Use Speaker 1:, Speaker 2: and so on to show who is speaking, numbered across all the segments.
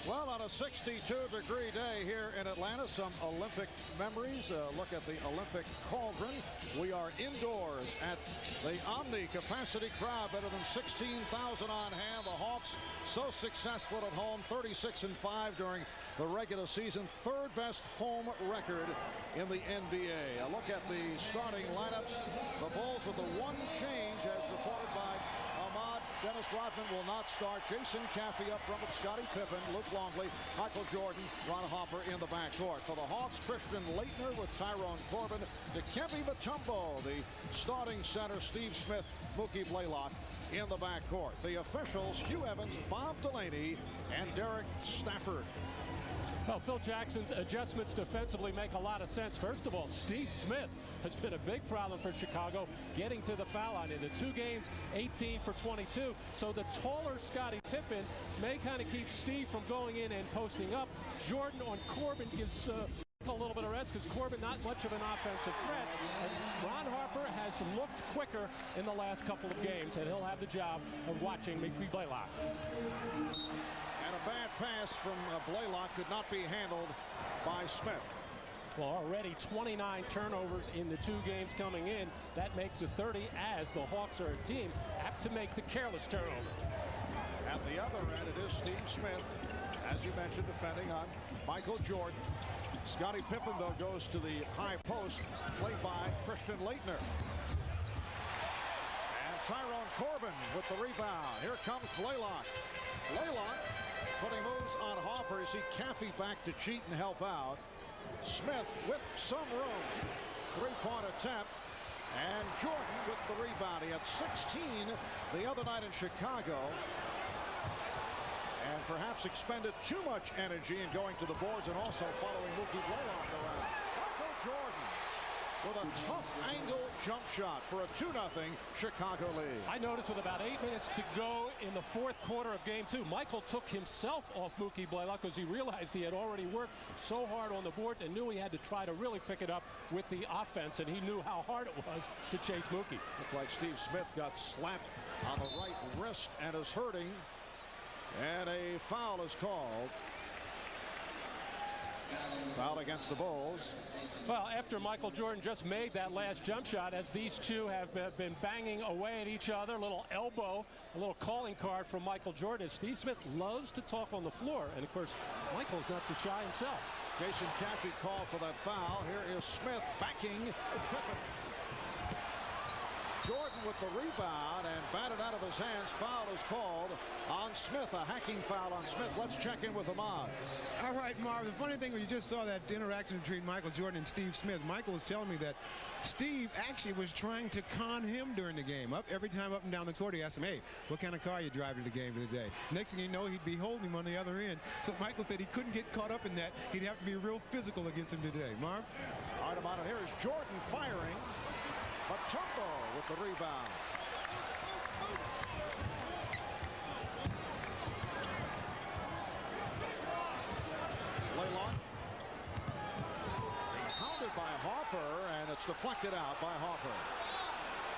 Speaker 1: Well, on a 62-degree day here in Atlanta, some Olympic memories. Look at the Olympic cauldron. We are indoors at the Omni capacity crowd, better than 16,000 on hand. The Hawks so successful at home, 36-5 during the regular season, third best home record in the NBA. A look at the starting lineups. The Bulls with the one change, as reported by Ahmad. Dennis Rodman will not start. Jason Caffey up front with Scottie Pippen, Luke Longley, Michael Jordan, Ron Harper in the backcourt. For the Hawks, Christian Laettner with Tyrone Corbin, Dikembe Mutombo, the starting center, Steve Smith, Mookie Blaylock in the backcourt. The officials, Hugh Evans, Bob Delaney, and Derek Stafford.
Speaker 2: Well, Phil Jackson's adjustments defensively make a lot of sense. First of all, Steve Smith has been a big problem for Chicago getting to the foul line. In the 2 games, 18 for 22. So the taller Scottie Pippen may kind of keep Steve from going in and posting up. Jordan on Corbin gives a little bit of rest because Corbin not much of an offensive threat. And Ron Harper has looked quicker in the last couple of games, and he'll have the job of watching Mookie Blaylock.
Speaker 1: And a bad pass from Blaylock could not be handled by Smith.
Speaker 2: Well, already 29 turnovers in the 2 games coming in. That makes it 30, as the Hawks are a team apt to make the careless turnover.
Speaker 1: At the other end, it is Steve Smith, as you mentioned, defending on Michael Jordan. Scottie Pippen, though, goes to the high post, played by Christian Laettner. And Tyrone Corbin with the rebound. Here comes Blaylock. Blaylock putting moves on Harper. You see Caffey back to cheat and help out. Smith with some room. 3-point attempt. And Jordan with the rebound. He had 16 the other night in Chicago. And perhaps expended too much energy in going to the boards and also following Mookie Blaylock around. Michael Jordan with a tough angle jump shot for a 2-0 Chicago lead.
Speaker 2: I noticed with about 8 minutes to go in the 4th quarter of game 2, Michael took himself off Mookie Blaylock because he realized he had already worked so hard on the boards and knew he had to try to really pick it up with the offense, and he knew how hard it was to chase Mookie.
Speaker 1: Looked like Steve Smith got slapped on the right wrist and is hurting. And a foul is called. Foul against the Bulls.
Speaker 2: Well, after Michael Jordan just made that last jump shot, as these two have been banging away at each other, a little elbow, a little calling card from Michael Jordan. Steve Smith loves to talk on the floor, and of course, Michael's not so shy himself.
Speaker 1: Jason Caffey called for that foul. Here is Smith backing Pippen. Jordan with the rebound and batted out of his hands. Foul is called on Smith. A hacking foul on Smith. Let's check in with Ahmad.
Speaker 3: All right, Marv. The funny thing, when you just saw that interaction between Michael Jordan and Steve Smith, Michael was telling me that Steve actually was trying to con him during the game. Every time up and down the court, he asked him, "Hey, what kind of car you drive to the game today?" Next thing you know, he'd be holding him on the other end. So Michael said he couldn't get caught up in that. He'd have to be real physical against him today. Marv?
Speaker 1: All right, Ahmad, and here is Jordan firing. Mutombo with the rebound. Blaylock. Pounded by Harper, and it's deflected out by Harper.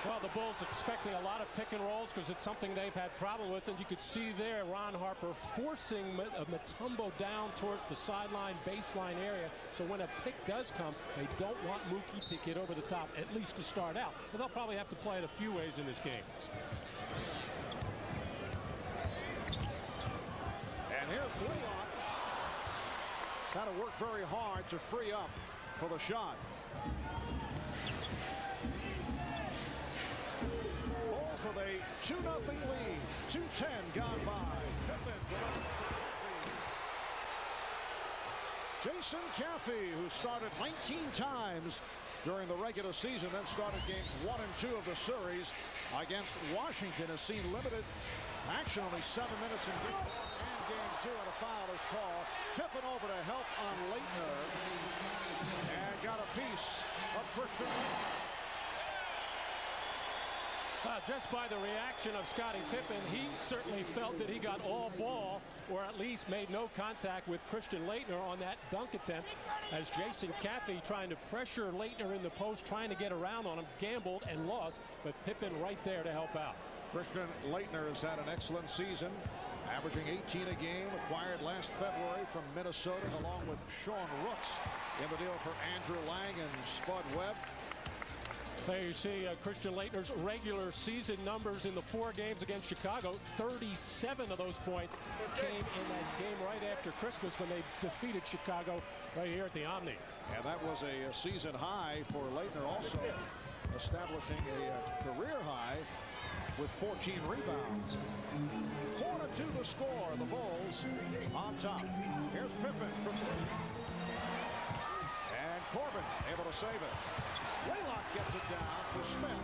Speaker 2: Well, the Bulls expecting a lot of pick and rolls because it's something they've had problem with, and you could see there Ron Harper forcing Mutombo down towards the sideline, baseline area. So when a pick does come, they don't want Mookie to get over the top, at least to start out. But they'll probably have to play it a few ways in this game.
Speaker 1: And here's Blaylock. He's had to work very hard to free up for the shot. Bulls with a 2-0 lead. 2:10 gone by. Pippen delivers to Caffey. Jason Caffey, who started 19 times during the regular season, then started games 1 and 2 of the series against Washington, has seen limited action, only 7 minutes in game 1 and game 2, and a foul is called. Pippen over to help on Laettner, and got a piece of Christian Laettner.
Speaker 2: Just by the reaction of Scottie Pippen, he certainly felt that he got all ball, or at least made no contact with Christian Laettner on that dunk attempt, as Jason Caffey, trying to pressure Laettner in the post, trying to get around on him, gambled and lost, but Pippen right there to help out.
Speaker 1: Christian Laettner has had an excellent season, averaging 18 a game, acquired last February from Minnesota, along with Sean Rooks in the deal for Andrew Lang and Spud Webb.
Speaker 2: There you see Christian Laettner's regular season numbers in the 4 games against Chicago. 37 of those points came in that game right after Christmas when they defeated Chicago right here at the Omni.
Speaker 1: And that was a season high for Laettner, also establishing a career high with 14 rebounds. 4-2 the score. The Bulls on top. Here's Pippen from 3. And Corbin able to save it. Blaylock gets it down for Smith.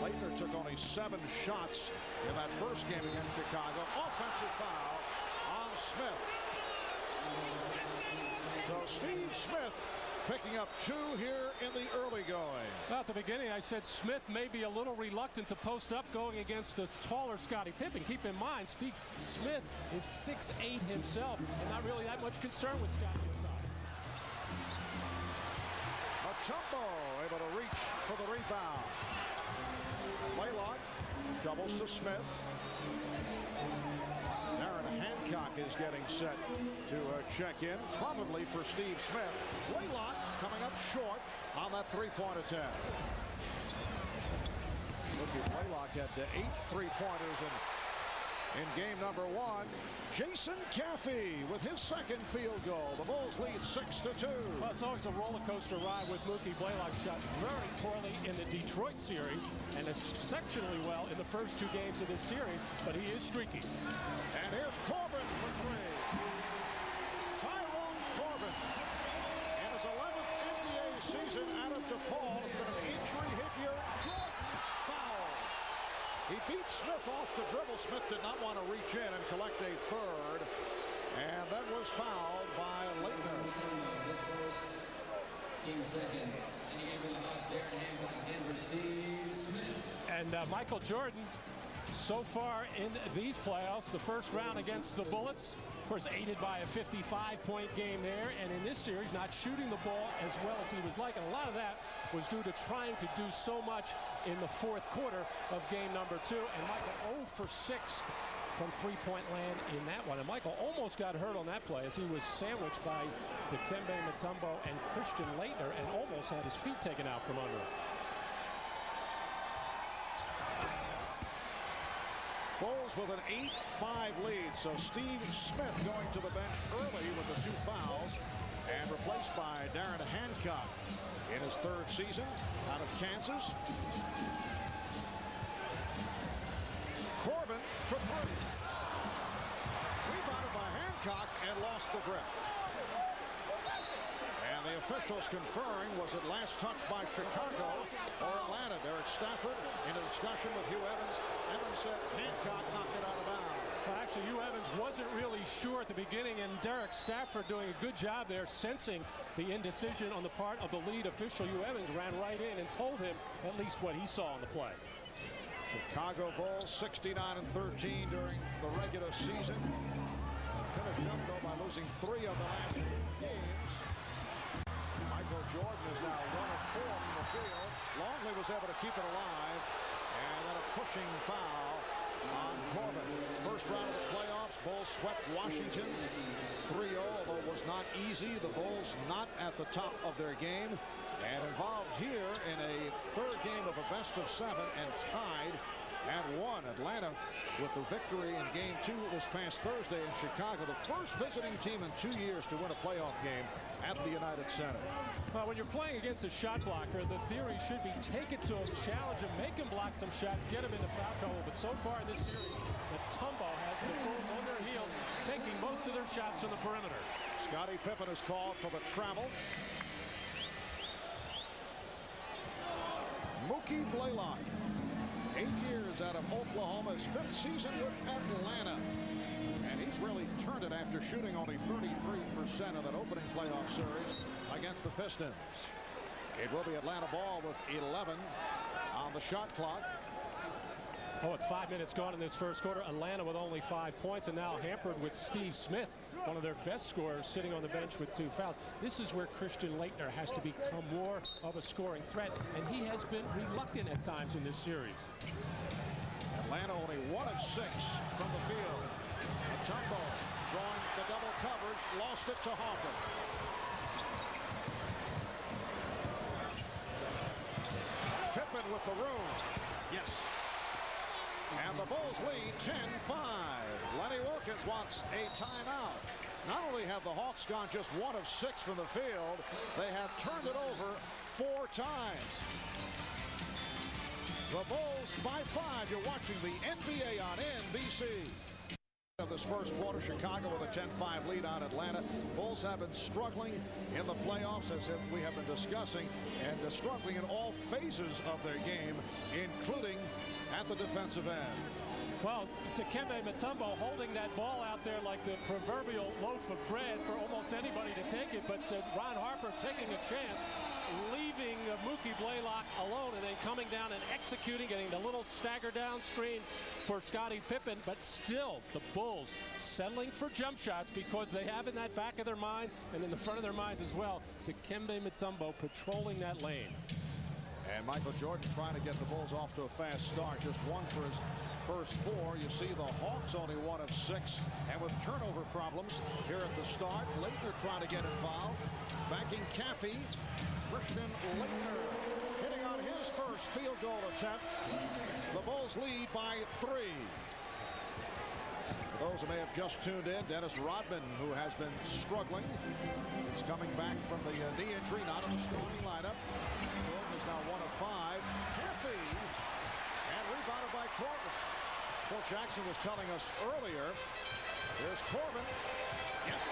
Speaker 1: Laettner took only 7 shots in that first game against Chicago. Offensive foul on Smith. So Steve Smith picking up 2 here in the early going.
Speaker 2: Well, at the beginning, I said Smith may be a little reluctant to post up going against this taller Scottie Pippen. Keep in mind, Steve Smith is 6'8" himself and not really that much concern with Scottie inside.
Speaker 1: Mutombo able to reach for the rebound. Blaylock doubles to Smith. Darren Hancock is getting set to check in, probably for Steve Smith. Blaylock coming up short on that 3-point attempt. Rookie Blaylock had 8 3-pointers in game number 1. Jason Caffey with his second field goal. The Bulls lead 6-2.
Speaker 2: Well, it's always a roller coaster ride with Mookie Blaylock. Shot very poorly in the Detroit series and exceptionally well in the first 2 games of this series, but he is streaky.
Speaker 1: And here's Corbin for 3. Tyrone Corbin in his 11th NBA season out of DePaul. Has been an injury hit year. Jordan foul. He beat Smith off the dribble. Smith did not want to reach in and collect a 3rd. And that was fouled by Laettner.
Speaker 4: Team second. And he gave the Hawks Darren Hancock in for Steve Smith.
Speaker 2: And Michael Jordan, so far in these playoffs, the first round against the Bullets, of course, aided by a 55-point game there, and in this series, not shooting the ball as well as he was like. And a lot of that was due to trying to do so much in the 4th quarter of game number 2. And Michael 0 for 6 from 3-point land in that one. And Michael almost got hurt on that play as he was sandwiched by Dikembe Mutombo and Christian Laettner and almost had his feet taken out from under him.
Speaker 1: Bulls with an 8-5 lead. So Steve Smith going to the bench early with the 2 fouls and replaced by Darren Hancock in his 3rd season out of Kansas. Corbin for 3. Rebounded by Hancock and lost the grip. And the officials conferring, was it last touched by Chicago or Atlanta? Derek Stafford in a discussion with Hugh Evans. Evans said Hancock knocked it out of bounds.
Speaker 2: Well, actually, Hugh Evans wasn't really sure at the beginning, and Derek Stafford doing a good job there, sensing the indecision on the part of the lead official. Hugh Evans ran right in and told him at least what he saw on the play.
Speaker 1: Chicago Bulls 69-13 during the regular season. Finished up, though, by losing 3 of the last 4 games. Michael Jordan is now 1 of 4 from the field. Longley was able to keep it alive. And then a pushing foul on Corbin. First round of the playoffs, Bulls swept Washington 3-0, although it was not easy. The Bulls not at the top of their game. And involved here in a 3rd game of a best of 7 and tied at 1. Atlanta with the victory in game 2 this past Thursday in Chicago. The first visiting team in 2 years to win a playoff game at the United Center.
Speaker 2: Well, when you're playing against a shot blocker, the theory should be take it to him, challenge him, make him block some shots, get him into foul trouble. But so far in this series, Mutombo has the Bulls on their heels, taking most of their shots from the perimeter.
Speaker 1: Scottie Pippen is called for the travel. Mookie Blaylock, 8 years out of Oklahoma, his 5th season with Atlanta. And he's really turned it after shooting only 33% of that opening playoff series against the Pistons. It will be Atlanta ball with 11 on the shot clock.
Speaker 2: Oh, with 5 minutes gone in this first quarter, Atlanta with only 5 points, and now hampered with Steve Smith, one of their best scorers, sitting on the bench with 2 fouls. This is where Christian Laettner has to become more of a scoring threat, and he has been reluctant at times in this series.
Speaker 1: Atlanta only 1 of 6 from the field. Mutombo drawing the double coverage, lost it to Hoffman. Pippen with the room. Yes. And the Bulls lead 10-5. Lenny Wilkins wants a timeout. Not only have the Hawks gone just 1 of 6 from the field, they have turned it over 4 times. The Bulls by 5. You're watching the NBA on NBC. Of this first quarter, Chicago with a 10-5 lead on Atlanta. Bulls have been struggling in the playoffs, as we have been discussing, and struggling in all phases of their game, including at the defensive end.
Speaker 2: Well, Dikembe Mutombo holding that ball out there like the proverbial loaf of bread for almost anybody to take it, but Ron Harper taking a chance, leaving Mookie Blaylock alone, and then coming down and executing, getting the little stagger down screen for Scottie Pippen. But still, the Bulls settling for jump shots because they have in that back of their mind and in the front of their minds as well, Dikembe Mutombo patrolling that lane.
Speaker 1: And Michael Jordan trying to get the Bulls off to a fast start. Just 1 for his first 4. You see the Hawks only 1 of 6, and with turnover problems here at the start. Laettner trying to get involved, backing Caffey. Christian Laettner hitting on his first field goal attempt. The Bulls lead by 3. For those who may have just tuned in, Dennis Rodman, who has been struggling, is coming back from the knee injury, not in the starting lineup. Jordan is now 1 of 5. Caffey, and rebounded by Corbin. Phil Jackson was telling us earlier. Here's Corbin. Yes.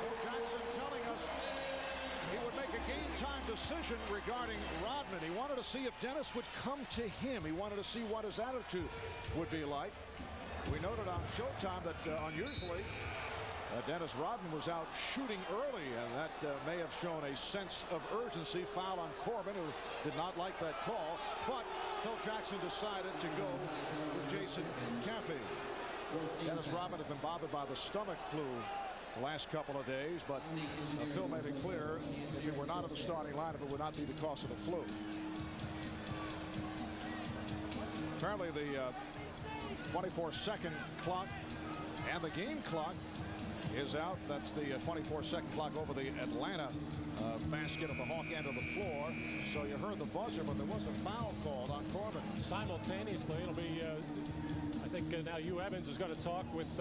Speaker 1: Phil Jackson telling us he would make a game-time decision regarding Rodman. He wanted to see if Dennis would come to him. He wanted to see what his attitude would be like. We noted on Showtime that unusually Dennis Rodman was out shooting early, and that may have shown a sense of urgency. Foul on Corbin, who did not like that call, but Phil Jackson decided to go with Jason Caffey. Dennis Rodman has been bothered by the stomach flu the last couple of days, but Phil made it clear if he were not in the starting lineup, it would not be because of the flu. Apparently the 24-second clock and the game clock is out. That's the 24-second clock over the Atlanta basket of the Hawk end of the floor. So you heard the buzzer, but there was a foul called on Corbin.
Speaker 2: Simultaneously, it'll be I think now Hugh Evans is going to talk with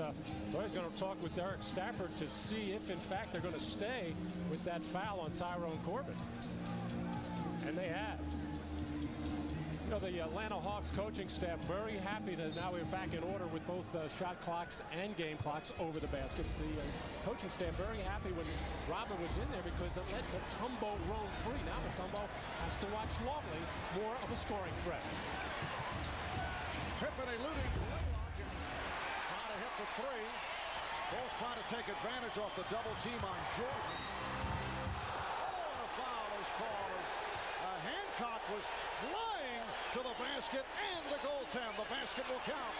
Speaker 2: Derek Stafford to see if in fact they're going to stay with that foul on Tyrone Corbin. And they have. You know, the Atlanta Hawks coaching staff very happy that now we're back in order with both shot clocks and game clocks over the basket. The coaching staff very happy when Robert was in there because it let Mutombo roam free. Now Mutombo has to watch Lovely, more of a scoring threat.
Speaker 1: Pippen eluding Blaylock and trying to hit the 3. Bulls trying to take advantage off the double team on Jordan. Oh, and a foul is called as Hancock was flying to the basket and the goaltend. The basket will count.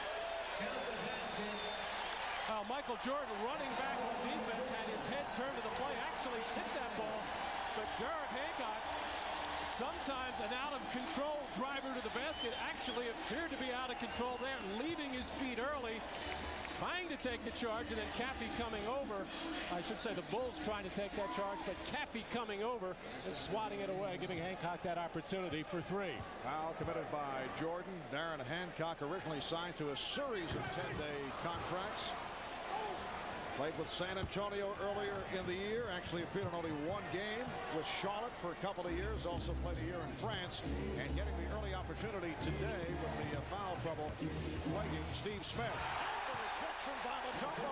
Speaker 2: Michael Jordan running back on defense, had his head turned to the play, actually tipped that ball, but Derek Hancock, sometimes an out-of-control driver to the basket, actually appeared to be out of control there, leaving his feet early, trying to take the charge, and then Caffey coming over. I should say the Bulls trying to take that charge, but Caffey coming over and swatting it away, giving Hancock that opportunity for 3.
Speaker 1: Foul committed by Jordan. Darren Hancock, originally signed to a series of 10-day contracts. Played with San Antonio earlier in the year. Actually appeared in only 1 game with Charlotte for a couple of years. Also played a year in France. And getting the early opportunity today with the foul trouble plaguing Steve Smith. The rejection by Mutombo.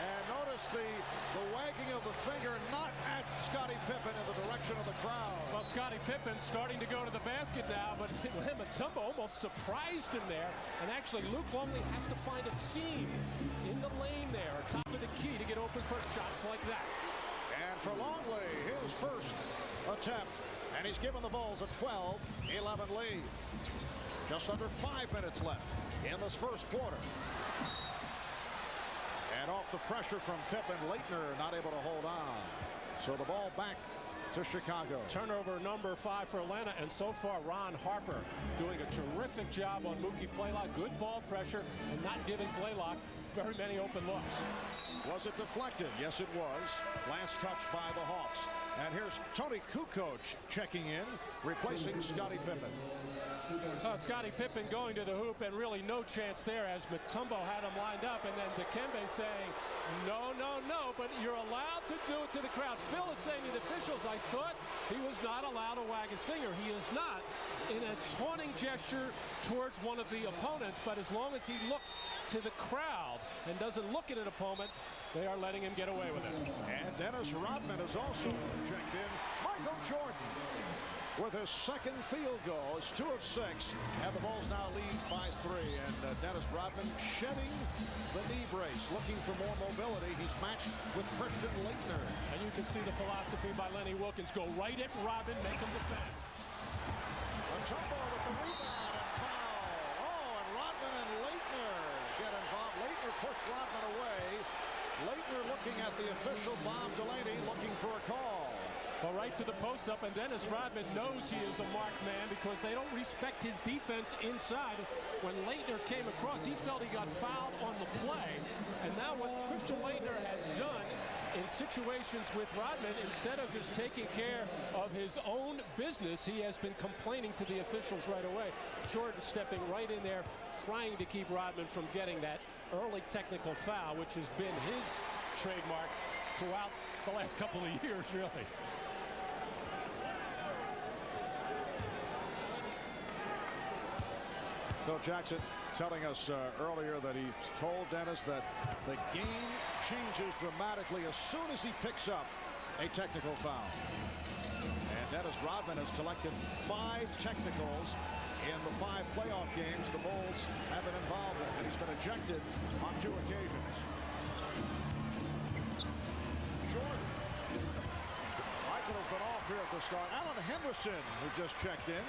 Speaker 1: And notice the wagging of the finger, not at Scottie Pippen, in the direction of the crowd.
Speaker 2: Well, Scottie Pippen starting to go to the basket now, but Mutombo almost surprised him there. And actually, Luke Longley has to find a seam in the lane there, top of the key, to get open for shots like that.
Speaker 1: And for Longley, his first attempt And he's given the Bulls a 12-11 lead. Just under 5 minutes left in this first quarter. And off the pressure from Pippen, Leitner not able to hold on. So the ball back to Chicago.
Speaker 2: Turnover number 5 for Atlanta, and so far Ron Harper doing a terrific job on Mookie Blaylock. Good ball pressure and not giving Blaylock very many open looks.
Speaker 1: Was it deflected? Yes, it was. Last touch by the Hawks. And here's Tony Kukoc checking in, replacing Scottie Pippen.
Speaker 2: Scottie Pippen going to the hoop, and really no chance there as Mutombo had him lined up, and then Dikembe saying, no, no, no, but you're allowed to do it to the crowd. Phil is saying to the officials, I thought he was not allowed to wag his finger. He is not, in a taunting gesture towards one of the opponents, but as long as he looks to the crowd and doesn't look at an opponent, they are letting him get away with it.
Speaker 1: And Dennis Rodman is also checked in. Michael Jordan with his second field goal. It's 2 of 6, and the Bulls now lead by 3. And Dennis Rodman shedding the knee brace, looking for more mobility. He's matched with Christian Leitner.
Speaker 2: And you can see the philosophy by Lenny Wilkins. Go right at Rodman, make him defend.
Speaker 1: Mutombo with the rebound and foul. Oh, and Rodman and Leitner get involved. Leitner pushed Rodman away. Leitner looking at the official, Bob Delaney, looking for a call.
Speaker 2: Well, right to the post up, and Dennis Rodman knows he is a marked man because they don't respect his defense inside. When Leitner came across, he felt he got fouled on the play. And now what Christian Leitner has done in situations with Rodman, instead of just taking care of his own business, he has been complaining to the officials right away. Jordan stepping right in there, trying to keep Rodman from getting that early technical foul, which has been his trademark throughout the last couple of years, really.
Speaker 1: Phil Jackson telling us earlier that he told Dennis that the game changes dramatically as soon as he picks up a technical foul. And Dennis Rodman has collected 5 technicals in the 5 playoff games the Bulls have been involved in, and he's been ejected on 2 occasions. Jordan. Michael has been off here at the start. Alan Henderson, who just checked in,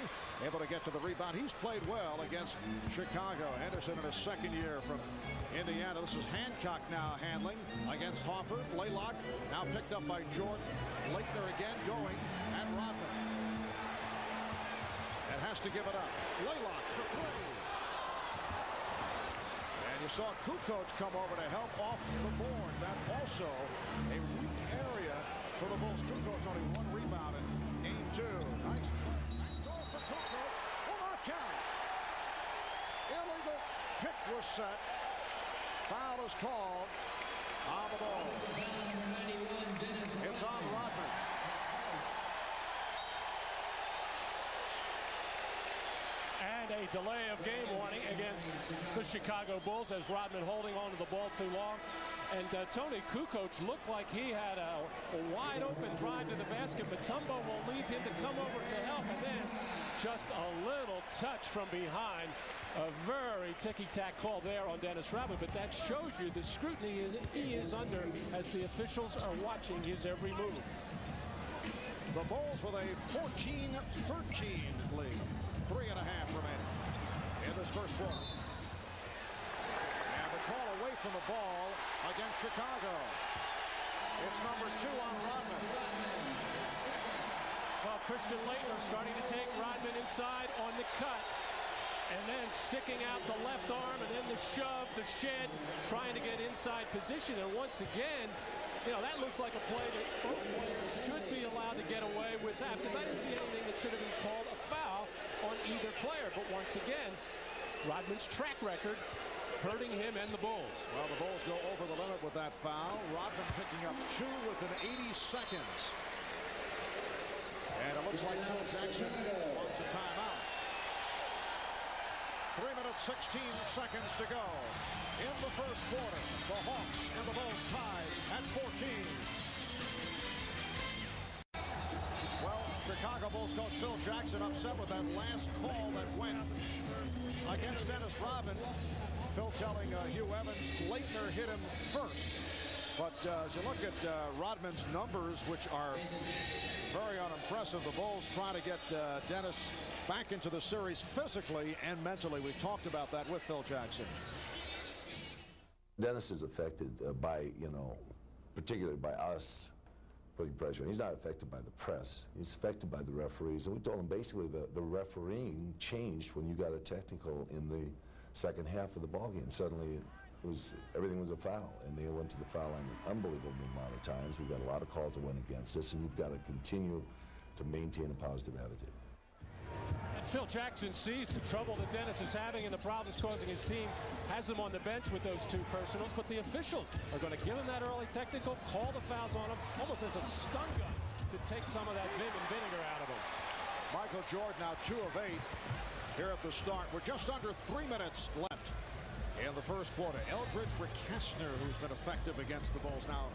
Speaker 1: able to get to the rebound. He's played well against Chicago. Henderson in his second year from Indiana. This is Hancock now handling against Harper. Blaylock now picked up by Jordan. Leitner again going at Rodman. And has to give it up. Blaylock for 3. And you saw Kukoc come over to help off the boards. That also a weak area for the Bulls. Kukoc only 1 rebound in game 2. Nice play. Nice goal for Kukoc. Will not count. Illegal pick was set. Foul is called on the ball. It's on Rodman.
Speaker 2: And a delay of game warning against the Chicago Bulls as Rodman holding on to the ball too long. And Tony Kukoc looked like he had a wide open drive to the basket. Mutombo will leave him to come over to help. And then just a little touch from behind. A very ticky-tack call there on Dennis Rodman. But that shows you the scrutiny he is under as the officials are watching his every move.
Speaker 1: The Bulls with a 14-13 lead. 3.5 remaining in this first quarter. And the call away from the ball against Chicago. It's number 2 on Rodman.
Speaker 2: Well, Christian Leitner starting to take Rodman inside on the cut. And then sticking out the left arm, and then the shove, the shed, trying to get inside position. And once again, you know, that looks like a play that both players should be allowed to get away with that, because I didn't see anything that should have been called a foul on either player. But once again, Rodman's track record hurting him and the Bulls.
Speaker 1: Well, the Bulls go over the limit with that foul. Rodman picking up 2 within 80 seconds. And it looks like Phil Jackson wants a timeout. 3 minutes, 16 seconds to go in the first quarter. The Hawks and the Bulls tied at 14. Well, Chicago Bulls coach Phil Jackson upset with that last call that went against Dennis Rodman. Phil telling Hugh Evans, Leitner hit him first. But as you look at Rodman's numbers, which are very unimpressive, the Bulls trying to get Dennis back into the series physically and mentally. We talked about that with Phil Jackson.
Speaker 5: Dennis is affected by, particularly by us putting pressure on. He's not affected by the press. He's affected by the referees. And we told him basically the refereeing changed when you got a technical in the second half of the ballgame. Suddenly, everything was a foul, and they went to the foul line an unbelievable amount of times. We've got a lot of calls that went against us, and you've got to continue to maintain a positive attitude.
Speaker 2: And Phil Jackson sees the trouble that Dennis is having and the problems causing his team, has him on the bench with those 2 personals, but the officials are going to give him that early technical, call the fouls on him, almost as a stun gun to take some of that vim and vinegar out of him.
Speaker 1: Michael Jordan now 2 of 8 here at the start. We're just under 3 minutes left in the first quarter. Eldridge Kessner, who's been effective against the Bulls, now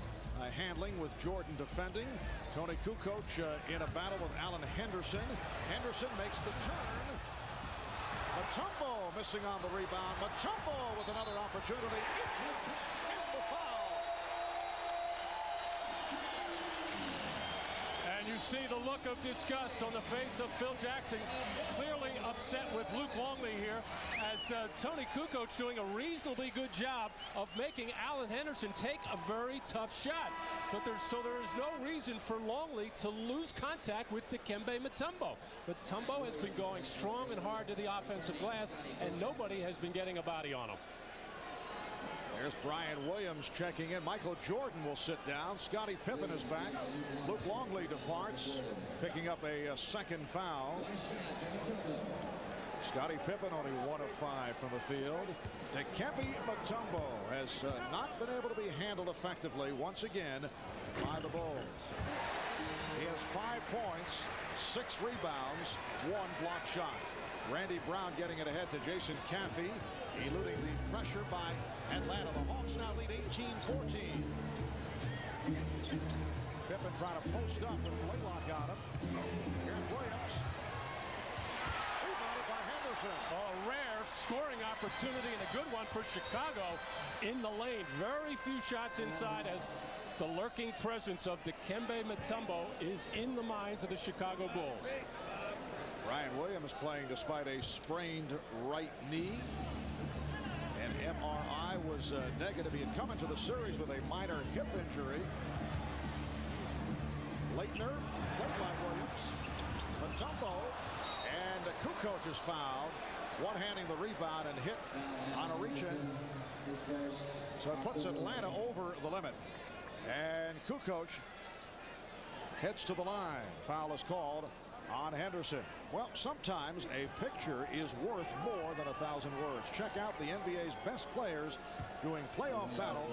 Speaker 1: handling with Jordan defending. Tony Kukoc in a battle with Alan Henderson. Henderson makes the turn. Mutombo missing on the rebound. Mutombo with another opportunity. And the foul.
Speaker 2: And you see the look of disgust on the face of Phil Jackson, clearly upset with Luke Longley here, as Tony Kukoc doing a reasonably good job of making Alan Henderson take a very tough shot. But there is no reason for Longley to lose contact with Dikembe Mutombo. Mutombo has been going strong and hard to the offensive glass, and nobody has been getting a body on him.
Speaker 1: There's Brian Williams checking in. Michael Jordan will sit down. Scottie Pippen is back. Luke Longley departs, picking up a second foul. Scottie Pippen only 1 of 5 from the field. Dikembe Mutombo has not been able to be handled effectively once again by the Bulls. He has 5 points, 6 rebounds, 1 block shot. Randy Brown getting it ahead to Jason Caffey, eluding the pressure by Atlanta. The Hawks now lead 18-14. Pippen trying to post up with Blaylock on him. Here's Williams. Rebounded by Henderson.
Speaker 2: A rare scoring opportunity and a good one for Chicago in the lane. Very few shots inside as the lurking presence of Dikembe Mutombo is in the minds of the Chicago Bulls.
Speaker 1: Brian Williams playing despite a sprained right knee. An MRI was negative. He had come into the series with a minor hip injury. Leitner, played by Williams. Mutombo, and Kukoc is fouled. One-handing the rebound and hit on a reach-in. So it puts Atlanta over the limit. And Kukoc heads to the line. Foul is called on Henderson. Well, sometimes a picture is worth more than 1,000 words. Check out the NBA's best players doing playoff battle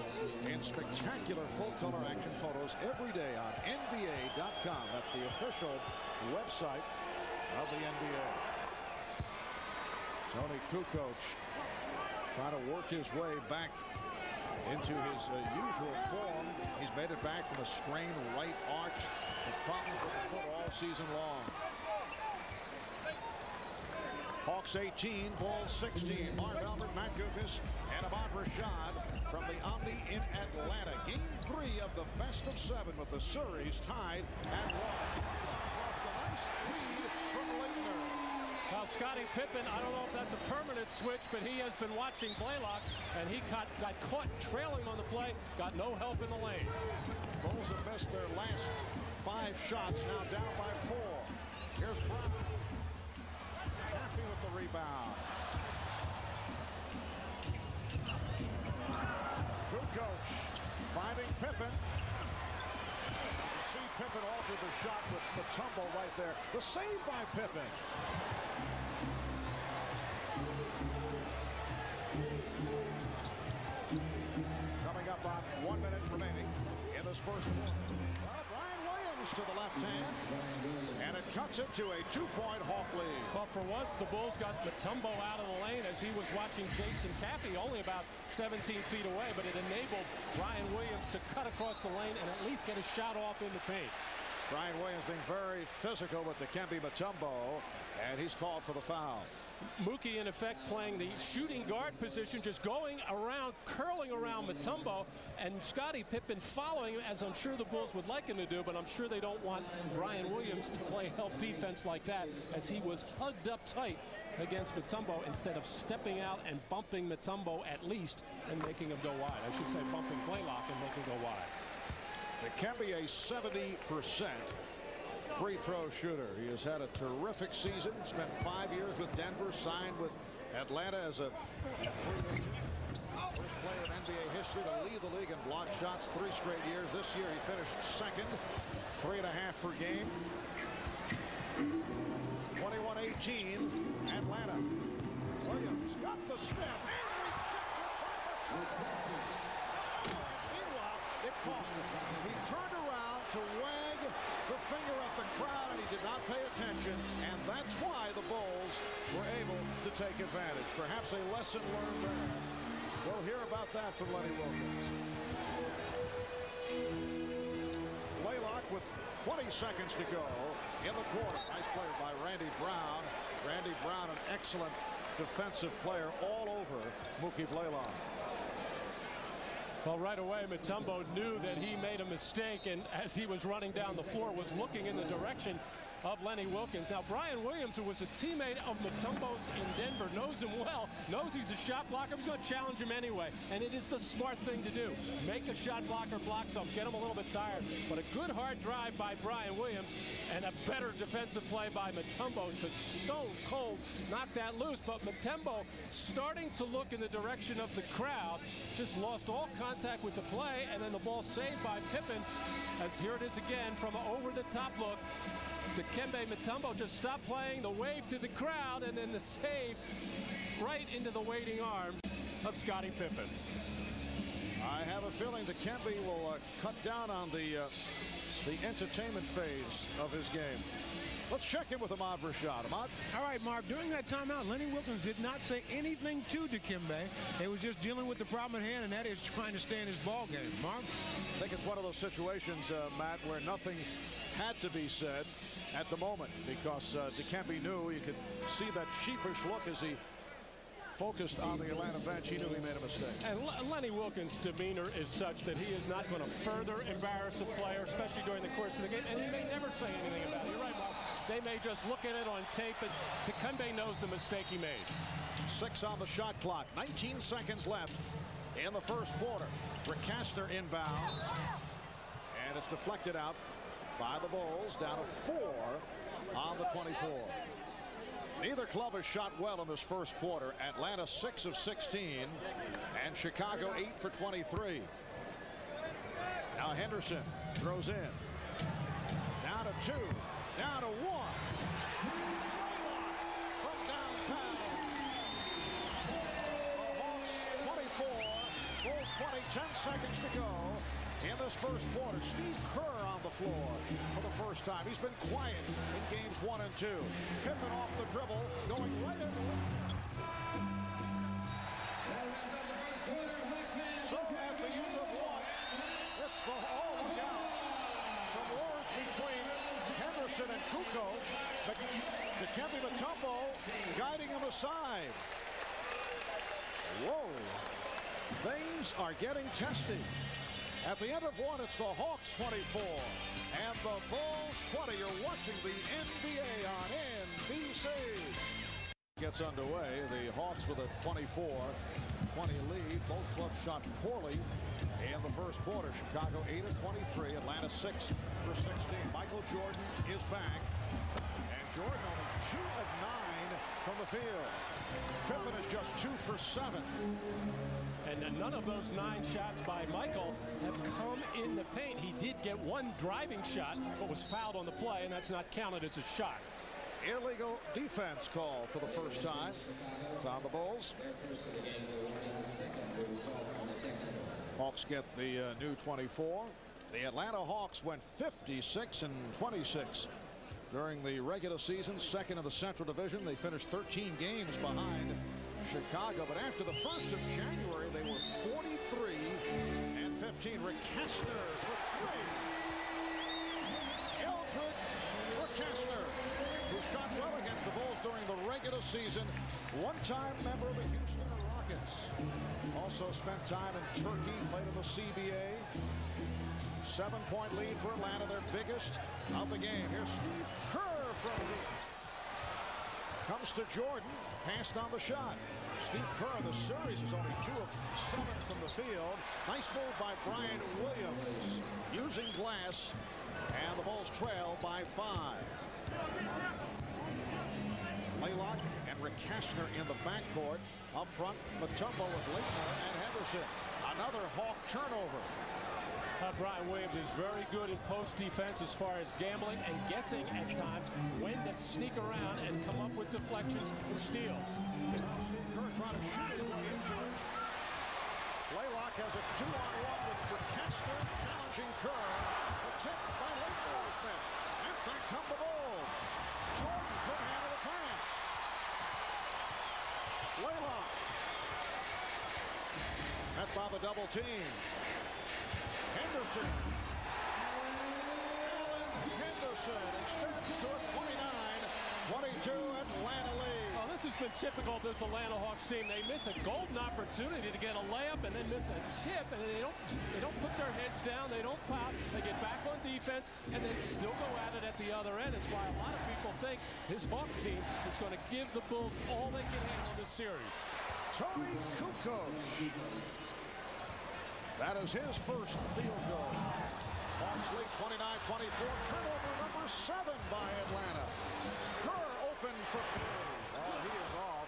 Speaker 1: in spectacular full-color action photos every day on NBA.com. That's the official website of the NBA. Tony Kukoc trying to work his way back into his usual form. He's made it back from a sprained right arch. The problems with the foot all season long. Hawks 18, Bulls 16. Marv Albert, Matt Guokas, and Ahmad Rashad from the Omni in Atlanta. Game 3 of the best of 7 with the series tied at 1. Off the nice lead from Leitner.
Speaker 2: Well, Scottie Pippen, I don't know if that's a permanent switch, but he has been watching Blaylock, and he got caught trailing on the play, got no help in the lane.
Speaker 1: Bulls have missed their last 5 shots, now down by 4. Here's Brown. Caffey with the rebound. Kukoc finding Pippen. See Pippen altered the shot with Mutombo right there. The save by Pippen. Coming up on 1 minute remaining in this first quarter. Well, Brian Williams to the left hand, and it cuts it to a 2-point Hawk lead.
Speaker 2: Well, for once, the Bulls got Mutombo out of the lane as he was watching Jason Caffey only about 17 feet away, but it enabled Brian Williams to cut across the lane and at least get a shot off in the paint.
Speaker 1: Brian Williams being very physical with Dikembe Mutombo, and he's called for the foul.
Speaker 2: Mookie, in effect, playing the shooting guard position, just going around, curling around Mutombo, and Scottie Pippen following, as I'm sure the Bulls would like him to do, but I'm sure they don't want Brian Williams to play help defense like that, as he was hugged up tight against Mutombo instead of stepping out and bumping Mutombo at least and making him go wide. I should say bumping Blaylock and making him go wide.
Speaker 1: Dikembe, a 70% free throw shooter. He has had a terrific season. Spent 5 years with Denver, signed with Atlanta as a free agent. First player in NBA history to lead the league in block shots 3 straight years. This year he finished second, 3.5 per game. 21-18, Atlanta. Williams got the step and rejected. Meanwhile, it cost him. He turned around to wag the finger at the crowd, and he did not pay attention, and that's why the Bulls were able to take advantage. Perhaps a lesson learned there. We'll hear about that from Lenny Wilkens. Blaylock with 20 seconds to go in the quarter. Nice play by Randy Brown. Randy Brown, an excellent defensive player all over Mookie Blaylock.
Speaker 2: Well, right away, Mutombo knew that he made a mistake, and as he was running down the floor, was looking in the direction of Lenny Wilkens. Now, Brian Williams, who was a teammate of Mutombo's in Denver, knows him well, knows he's a shot blocker. He's going to challenge him anyway, and it is the smart thing to do. Make the shot blocker block some, get him a little bit tired. But a good hard drive by Brian Williams and a better defensive play by Mutombo to stone cold knock that loose. But Mutombo starting to look in the direction of the crowd, just lost all contact with the play, and then the ball saved by Pippen, as here it is again from an over-the-top look. Dikembe Mutombo just stopped playing, the wave to the crowd, and then the save right into the waiting arms of Scottie Pippen.
Speaker 1: I have a feeling Dikembe will cut down on the entertainment phase of his game. Let's check in with Ahmad Rashad. Ahmad?
Speaker 3: All right, Marv, during that timeout, Lenny Wilkens did not say anything to Dikembe. He was just dealing with the problem at hand, and that is trying to stay in his ball game. Marv?
Speaker 1: I think it's one of those situations, Matt, where nothing had to be said at the moment, because Dikembe knew. You could see that sheepish look as he focused on the Atlanta bench. He knew he made a mistake.
Speaker 2: And Lenny Wilkens' demeanor is such that he is not going to further embarrass a player, especially during the course of the game, and he may never say anything about it. You're right, Bob. They may just look at it on tape, but Dikembe knows the mistake he made.
Speaker 1: 6 on the shot clock. 19 seconds left in the first quarter. Rick Kastner inbounds, and it's deflected out by the Bulls, down to 4 on the 24. Neither club has shot well in this first quarter. Atlanta 6 of 16, and Chicago 8 for 23. Now Henderson throws in. Down to 2, down to 1. From downtown. The Hawks 24, Bulls 20, 10 seconds to go in this first quarter. Steve Kerr on the floor for the first time. He's been quiet in games 1 and 2. Pippen off the dribble, going right into it. So at the end of 1, it's the look out. Some words between Henderson and Kukoc, but Dikembe Mutombo guiding him aside. Whoa. Things are getting testy. At the end of 1, it's the Hawks 24 and the Bulls 20. You're watching the NBA on NBC. Gets underway. The Hawks with a 24-20 lead. Both clubs shot poorly in the first quarter. Chicago 8 of 23. Atlanta 6 for 16. Michael Jordan is back. And Jordan only 2 of 9 from the field. Pippen is just 2 for 7.
Speaker 2: And none of those 9 shots by Michael have come in the paint. He did get 1 driving shot, but was fouled on the play, and that's not counted as a shot.
Speaker 1: Illegal defense call for the first time. It's on the Bulls. Hawks get the new 24. The Atlanta Hawks went 56 and 26 during the regular season, second in the Central Division. They finished 13 games behind Chicago, but after the 1st of January, they were 43 and 15. Rick Kastner for 3. Patrick Kastner, who shot well against the Bulls during the regular season. One-time member of the Houston Rockets. Also spent time in Turkey, played in the CBA. 7-point lead for Atlanta, their biggest of the game. Here's Steve Kerr from deep. Comes to Jordan, passed on the shot. Steve Kerr, the series is only 2 of 7 from the field. Nice move by Brian Williams, using glass, and the Bulls trail by 5. Laylock and Rick Kastner in the backcourt. Up front, Mutombo with Leitner and Henderson. Another Hawk turnover.
Speaker 2: Brian Williams is very good in post defense as far as gambling and guessing at times when to sneak around and come up with deflections and steals.
Speaker 1: Steve Kerr trying to shoot his way into it. Laylock has a 2-on-1 with Kastner challenging Kerr. The tip by Leitner is missed. And back come the Bulls. Jordan could handle the pass. Laylock. Met by the double team. Henderson. Alan Henderson extends to a 29-22 Atlanta lead.
Speaker 2: Well, this has been typical of this Atlanta Hawks team. They miss a golden opportunity to get a layup and then miss a tip, and they don't put their heads down. They don't pout. They get back on defense and then still go at it at the other end. It's why a lot of people think this Hawk team is going to give the Bulls all they can handle in this series.
Speaker 1: Tony Kukoc. That is his first field goal. Hawks lead 29-24. Turnover number 7 by Atlanta. Kerr open for play. Oh, he is off.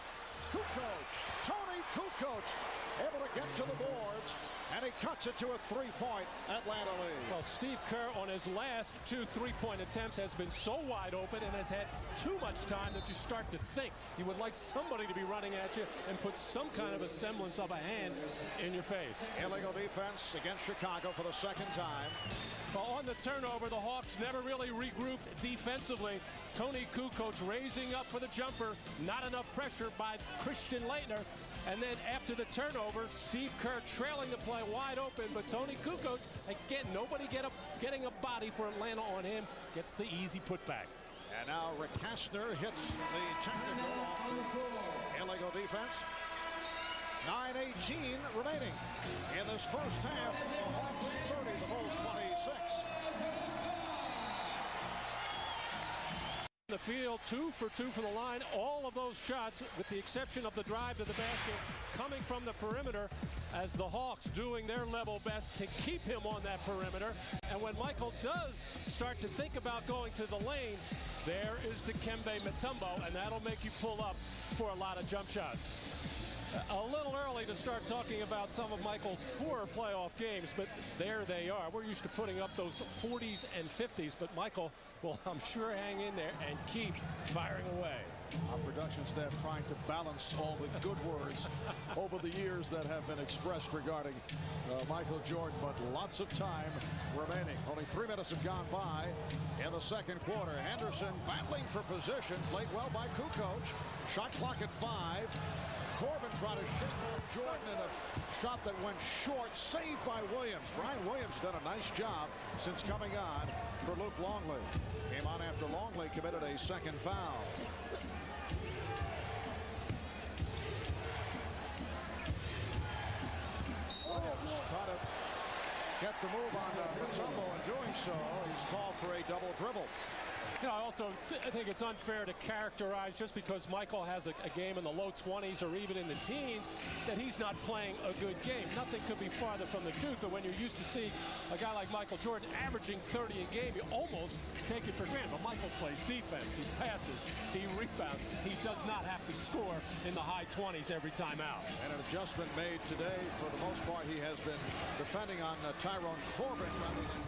Speaker 1: Kukoc, Tony Kukoc, able to get to the boards, and he cuts it to a 3-point Atlanta lead.
Speaker 2: Well, Steve Kerr on his last 2 3-point attempts has been so wide open and has had too much time that you start to think you would like somebody to be running at you and put some kind of a semblance of a hand in your face.
Speaker 1: Illegal defense against Chicago for the second time.
Speaker 2: Well, on the turnover, the Hawks never really regrouped defensively. Tony Kukoc raising up for the jumper. Not enough pressure by Christian Leitner. And then after the turnover, Steve Kerr trailing the play wide open. But Tony Kukoc, again, nobody getting a body for Atlanta on him. Gets the easy putback.
Speaker 1: And now Rick Kastner hits the technical off illegal defense. 9:18 remaining in this first half. The Hawks 30, the Bulls 26.
Speaker 2: The field 2 for 2 from the line. All of those shots, with the exception of the drive to the basket, coming from the perimeter, as the Hawks doing their level best to keep him on that perimeter. And when Michael does start to think about going to the lane, there is Dikembe Mutombo, and that'll make you pull up for a lot of jump shots. A little early to start talking about some of Michael's poorer playoff games, but there they are. We're used to putting up those 40s and 50s, but Michael will, I'm sure, hang in there and keep firing away.
Speaker 1: Our production staff trying to balance all the good words over the years that have been expressed regarding Michael Jordan, but lots of time remaining. Only 3 minutes have gone by in the second quarter. Henderson battling for position, played well by Kukoc. Shot clock at 5. Corbin trying to shake off Jordan in a shot that went short, saved by Williams. Brian Williams done a nice job since coming on for Luke Longley. Came on after Longley committed a second foul. Williams trying to get the move on Mutombo, and doing so, he's called for a double dribble.
Speaker 2: You know, I also think it's unfair to characterize just because Michael has a game in the low 20s or even in the teens that he's not playing a good game. Nothing could be farther from the truth, but when you're used to seeing a guy like Michael Jordan averaging 30 a game, you almost take it for granted. But Michael plays defense, he passes, he rebounds. He does not have to score in the high 20s every time out.
Speaker 1: And an adjustment made today. For the most part, he has been defending on Tyrone Corbin rather than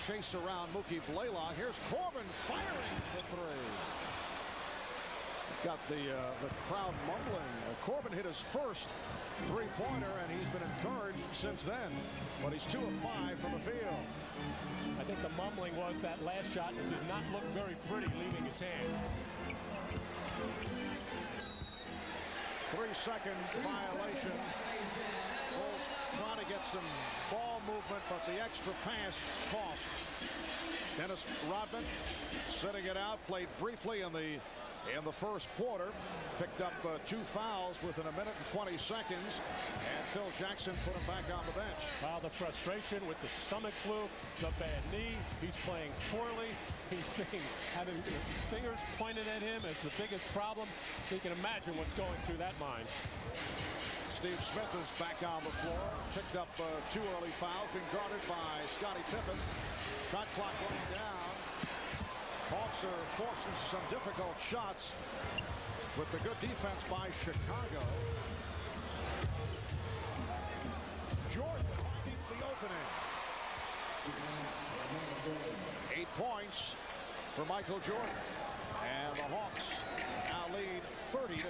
Speaker 1: chase around Mookie Blaylock. Here's Corbin firing the 3. Got the crowd mumbling. Corbin hit his first 3-pointer, and he's been encouraged since then. But he's 2 of 5 from the field.
Speaker 2: I think the mumbling was that last shot did not look very pretty leaving his hand.
Speaker 1: 3-second violation. Bulls trying to get some ball movement, but the extra pass cost. Dennis Rodman sitting it out, played briefly in the first quarter, picked up 2 fouls within a minute and 20 seconds, and Phil Jackson put him back on the bench.
Speaker 2: Wow, the frustration with the stomach flu, the bad knee. He's playing poorly. He's having fingers pointed at him as the biggest problem. So you can imagine what's going through that mind.
Speaker 1: Steve Smith is back on the floor. Picked up 2 early fouls, being guarded by Scottie Pippen. Shot clock running down. Hawks are forcing some difficult shots with the good defense by Chicago. Jordan finding the opening. 8 points for Michael Jordan. And the Hawks now lead 30-28.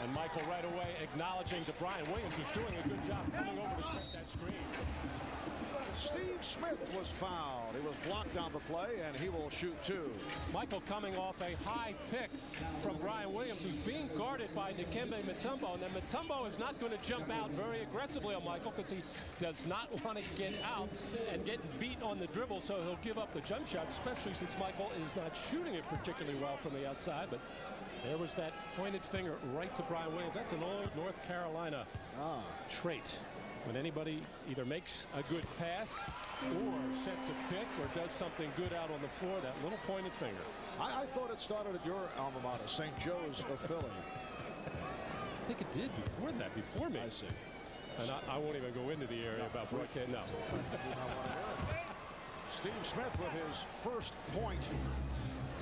Speaker 2: And Michael right away acknowledging to Brian Williams, who's doing a good job coming over to set that screen.
Speaker 1: Steve Smith was fouled. He was blocked on the play, and he will shoot 2.
Speaker 2: Michael coming off a high pick from Brian Williams, who's being guarded by Dikembe Mutombo. And then Mutombo is not going to jump out very aggressively on Michael because he does not want to get out and get beat on the dribble, so he'll give up the jump shot, especially since Michael is not shooting it particularly well from the outside. But there was that pointed finger right to Brian Williams. That's an old North Carolina trait. When anybody either makes a good pass or sets a pick or does something good out on the floor, that little pointed finger.
Speaker 1: I thought it started at your alma mater, St. Joe's of Philly.
Speaker 2: I think it did before me.
Speaker 1: I see.
Speaker 2: And I won't even go into the area about broadcast. No.
Speaker 1: Steve Smith with his first point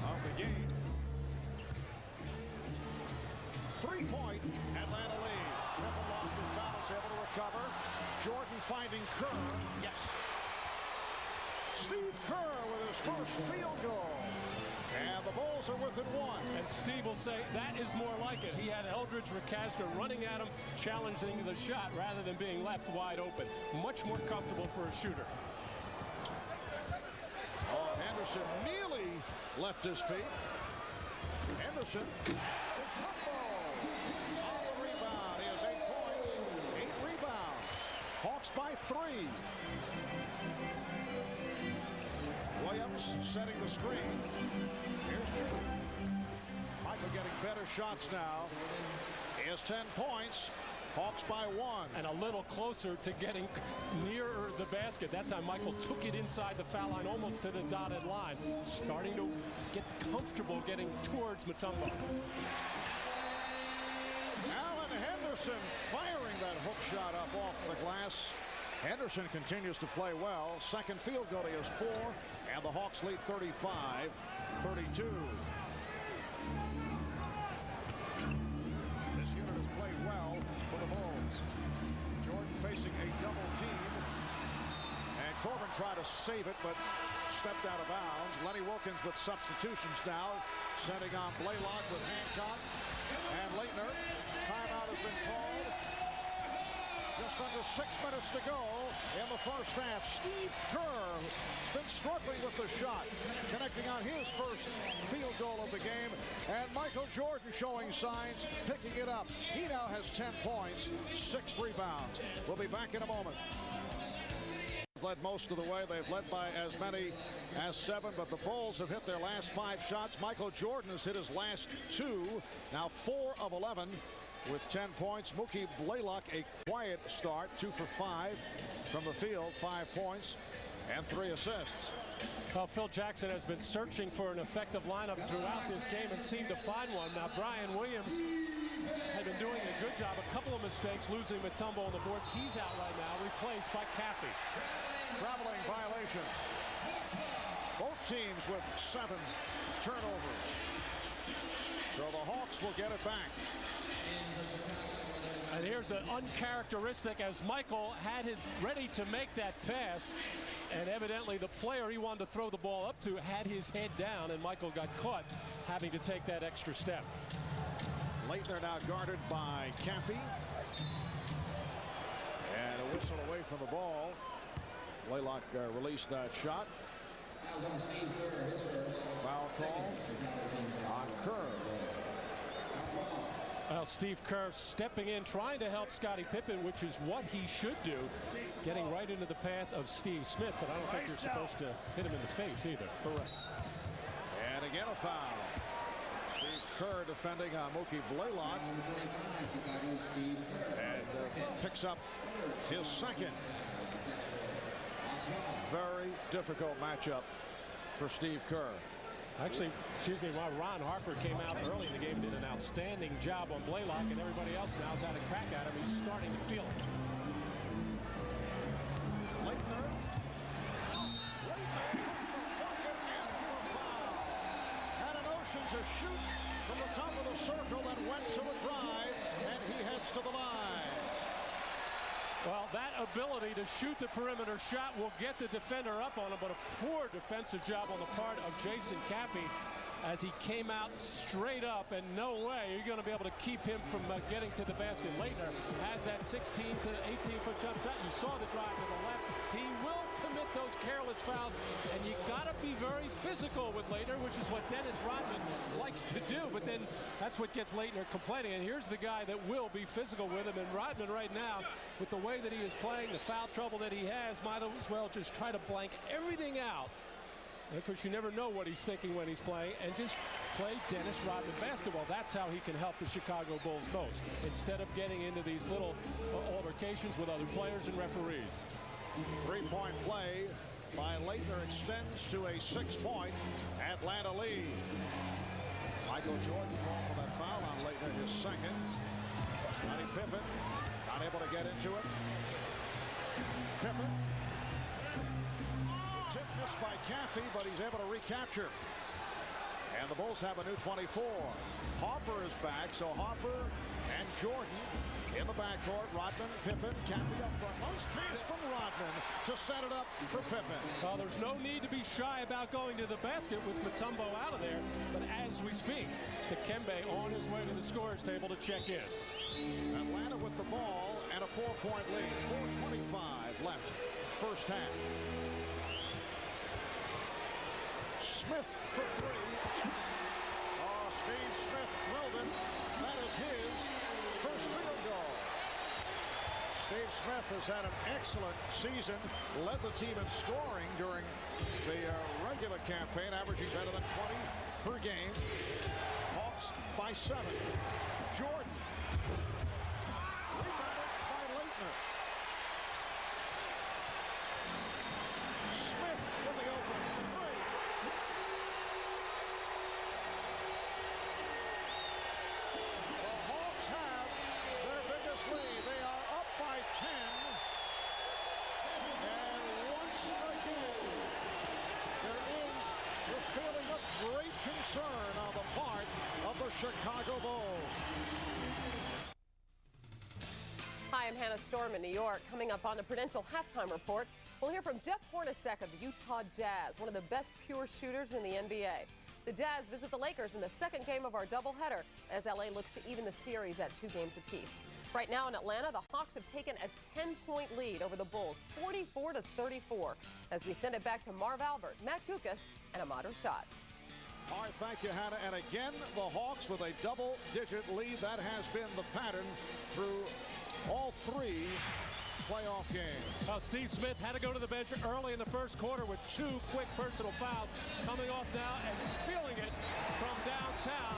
Speaker 1: of the game. 3-point Atlanta lead. Griffin lost his balance, able to recover. Jordan finding Kerr. Yes. Steve Kerr with his first field goal. And the Bulls are within 1.
Speaker 2: And Steve will say that is more like it. He had Eldridge Ricastra running at him, challenging the shot rather than being left wide open. Much more comfortable for a shooter.
Speaker 1: Oh, Henderson nearly left his feet. Henderson is humble. On the rebound, he has 8 points, 8 rebounds. Hawks by 3. Williams setting the screen. Here's Jordan. Michael getting better shots now. He has 10 points. Hawks by 1.
Speaker 2: And a little closer to getting nearer the basket. That time Michael took it inside the foul line, almost to the dotted line. Starting to get comfortable getting towards Mutombo.
Speaker 1: Alan Henderson firing that hook shot up off the glass. Henderson continues to play well. Second field goal, he has 4. And the Hawks lead 35-32. This unit has played well for the Bulls. Jordan facing a double team. And Corbin tried to save it, but stepped out of bounds. Lenny Wilkins with substitutions now. Sending on Blaylock with Hancock and Leitner. Timeout has been called. Just under 6 minutes to go in the first half. Steve Kerr has been struggling with the shot, connecting on his first field goal of the game. And Michael Jordan showing signs, picking it up. He now has 10 points, 6 rebounds. We'll be back in a moment. Led most of the way. They've led by as many as 7, but the Bulls have hit their last 5 shots. Michael Jordan has hit his last 2, now 4 of 11 with 10 points. Mookie Blaylock, a quiet start, 2 for 5 from the field, 5 points and 3 assists.
Speaker 2: Well, Phil Jackson has been searching for an effective lineup throughout this game and seemed to find one. Now Brian Williams had been doing a good job. A couple of mistakes, losing Mutombo on the boards. He's out right now, replaced by Caffey.
Speaker 1: Traveling violation. Both teams with 7 turnovers. So the Hawks will get it back.
Speaker 2: And here's an uncharacteristic as Michael had his ready to make that pass. And evidently the player he wanted to throw the ball up to had his head down, and Michael got caught having to take that extra step.
Speaker 1: Leitner now guarded by Caffey. And a whistle away from the ball. Blaylock released that shot. Foul call on Kerr.
Speaker 2: Well, Steve Kerr stepping in, trying to help Scottie Pippen, which is what he should do, getting right into the path of Steve Smith, but I don't think you're supposed to hit him in the face either.
Speaker 1: Correct. And again a foul. Steve Kerr defending Mookie Blaylock. And picks up his second. Very difficult matchup for Steve Kerr.
Speaker 2: Actually, excuse me, while Ron Harper came out early in the game, did an outstanding job on Blaylock, and everybody else now's had a crack at him. He's starting to feel it.
Speaker 1: Leitner. Had a notion to shoot from the top of the circle and went to the drive, and he heads to the line.
Speaker 2: Well, that ability to shoot the perimeter shot will get the defender up on him, but a poor defensive job on the part of Jason Caffey as he came out straight up, and no way you're going to be able to keep him from getting to the basket. Leitner has that 16 to 18-foot jump shot. You saw the drive to the left. He will commit those careless fouls, and you got to be very physical with Leitner, which is what Dennis Rodman likes to do, but then that's what gets Leitner complaining. And here's the guy that will be physical with him, and Rodman right now, with the way that he is playing, the foul trouble that he has, might as well just try to blank everything out. Because you never know what he's thinking when he's playing, and just play Dennis Rodman basketball. That's how he can help the Chicago Bulls most, instead of getting into these little altercations with other players and referees.
Speaker 1: Three-point play by Leitner extends to a 6-point Atlanta lead. Michael Jordan called for that foul on Leitner, his second. Scottie Pippen not able to get into it. Pippen. Tip missed by Caffey, but he's able to recapture. And the Bulls have a new 24. Harper is back, so Harper and Jordan in the backcourt. Rodman, Pippen, Caffey up front. Nice pass from Rodman to set it up for Pippen.
Speaker 2: Well, there's no need to be shy about going to the basket with Mutombo out of there. But as we speak, Dikembe on his way to the scorer's table to check in.
Speaker 1: Atlanta with the ball and a 4-point lead. 4:25 left, first half. Smith for three. Yes. Oh, Steve Smith drilled it. That is his first field goal. Steve Smith has had an excellent season. Led the team in scoring during the regular campaign, averaging better than 20 per game. Hawks by 7. Jordan. Rebounded by Leitner. Smith with the opening three. The Hawks have their biggest lead. They are up by 10. And once again, there is the feeling of great concern on the part of the Chicago Bulls.
Speaker 6: Hi, I'm Hannah Storm in New York. Coming up on the Prudential Halftime Report, we'll hear from Jeff Hornacek of the Utah Jazz, one of the best pure shooters in the NBA. The Jazz visit the Lakers in the second game of our doubleheader as LA looks to even the series at 2 games apiece. Right now in Atlanta, the Hawks have taken a 10-point lead over the Bulls, 44-34. As we send it back to Marv Albert, Matt Gukas, and Ahmad Rashad.
Speaker 1: All right, thank you, Hannah. And again, the Hawks with a double-digit lead. That has been the pattern through all 3 playoff games.
Speaker 2: Steve Smith had to go to the bench early in the first quarter with 2 quick personal fouls. Coming off now and feeling it from downtown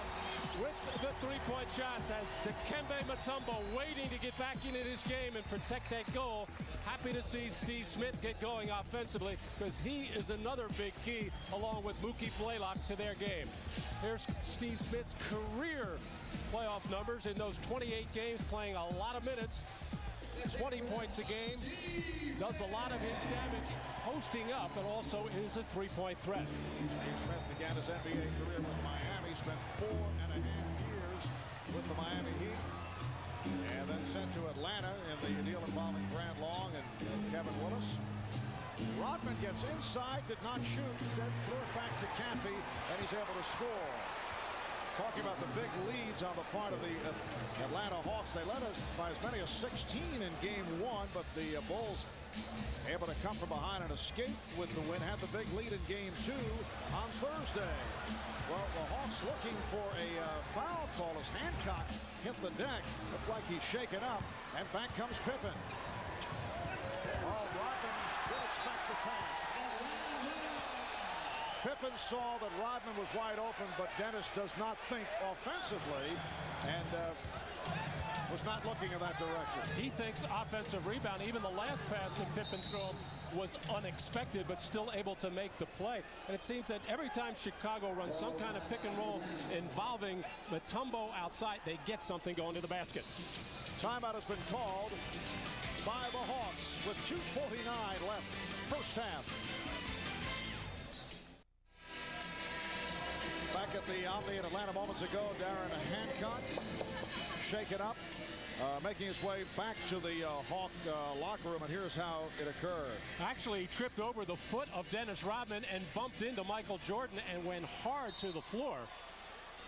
Speaker 2: with the 3-point shots as Dikembe Mutombo waiting to get back into this game and protect that goal. Happy to see Steve Smith get going offensively because he is another big key along with Mookie Blaylock to their game. Here's Steve Smith's career playoff numbers in those 28 games, playing a lot of minutes. 20 points a game, does a lot of his damage posting up, but also is a 3-point threat.
Speaker 1: Steve Smith began his NBA career with Miami, spent 4.5 years with the Miami Heat, and then sent to Atlanta in the deal involving Grant Long and Kevin Willis. Rodman gets inside, did not shoot, then threw it back to Caffey, and he's able to score. Talking about the big leads on the part of the Atlanta Hawks. They led us by as many as 16 in game 1, but the Bulls able to come from behind and escape with the win. Had the big lead in game 2 on Thursday. Well, the Hawks looking for a foul call as Hancock hit the deck. Looked like he's shaken up, and back comes Pippen. Oh, Rodman didn't expect the pass. Pippen saw that Rodman was wide open, but Dennis does not think offensively and was not looking in that direction.
Speaker 2: He thinks offensive rebound. Even the last pass that Pippen threw him was unexpected, but still able to make the play. And it seems that every time Chicago runs some kind of pick and roll involving Mutombo outside, they get something going to the basket.
Speaker 1: Timeout has been called by the Hawks with 2:49 left, first half. Back at the Omni in Atlanta moments ago, Darren Hancock shaken up, making his way back to the Hawk locker room, and here's how it occurred.
Speaker 2: Actually, he tripped over the foot of Dennis Rodman and bumped into Michael Jordan and went hard to the floor.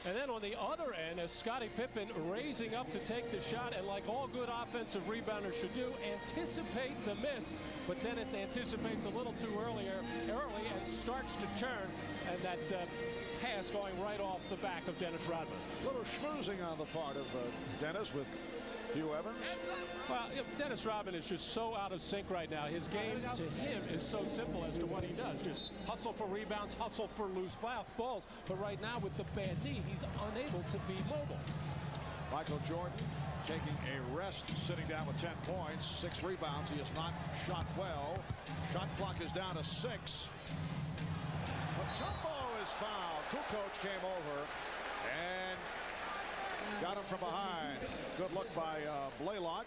Speaker 2: And then on the other end, as Scottie Pippen raising up to take the shot, and like all good offensive rebounders should do, anticipate the miss. But Dennis anticipates a little too early and starts to turn, and that pass going right off the back of Dennis Rodman.
Speaker 1: A little schmoozing on the part of Dennis with Hugh Evans.
Speaker 2: Well, Dennis Rodman is just so out of sync right now. His game to him is so simple as to what he does. Just hustle for rebounds, hustle for loose balls. But right now with the bad knee, he's unable to be mobile.
Speaker 1: Michael Jordan taking a rest, sitting down with 10 points, 6 rebounds. He has not shot well. Shot clock is down to 6. Mutombo is fouled. Kukoc came over and got him from behind. Good look by Blaylock.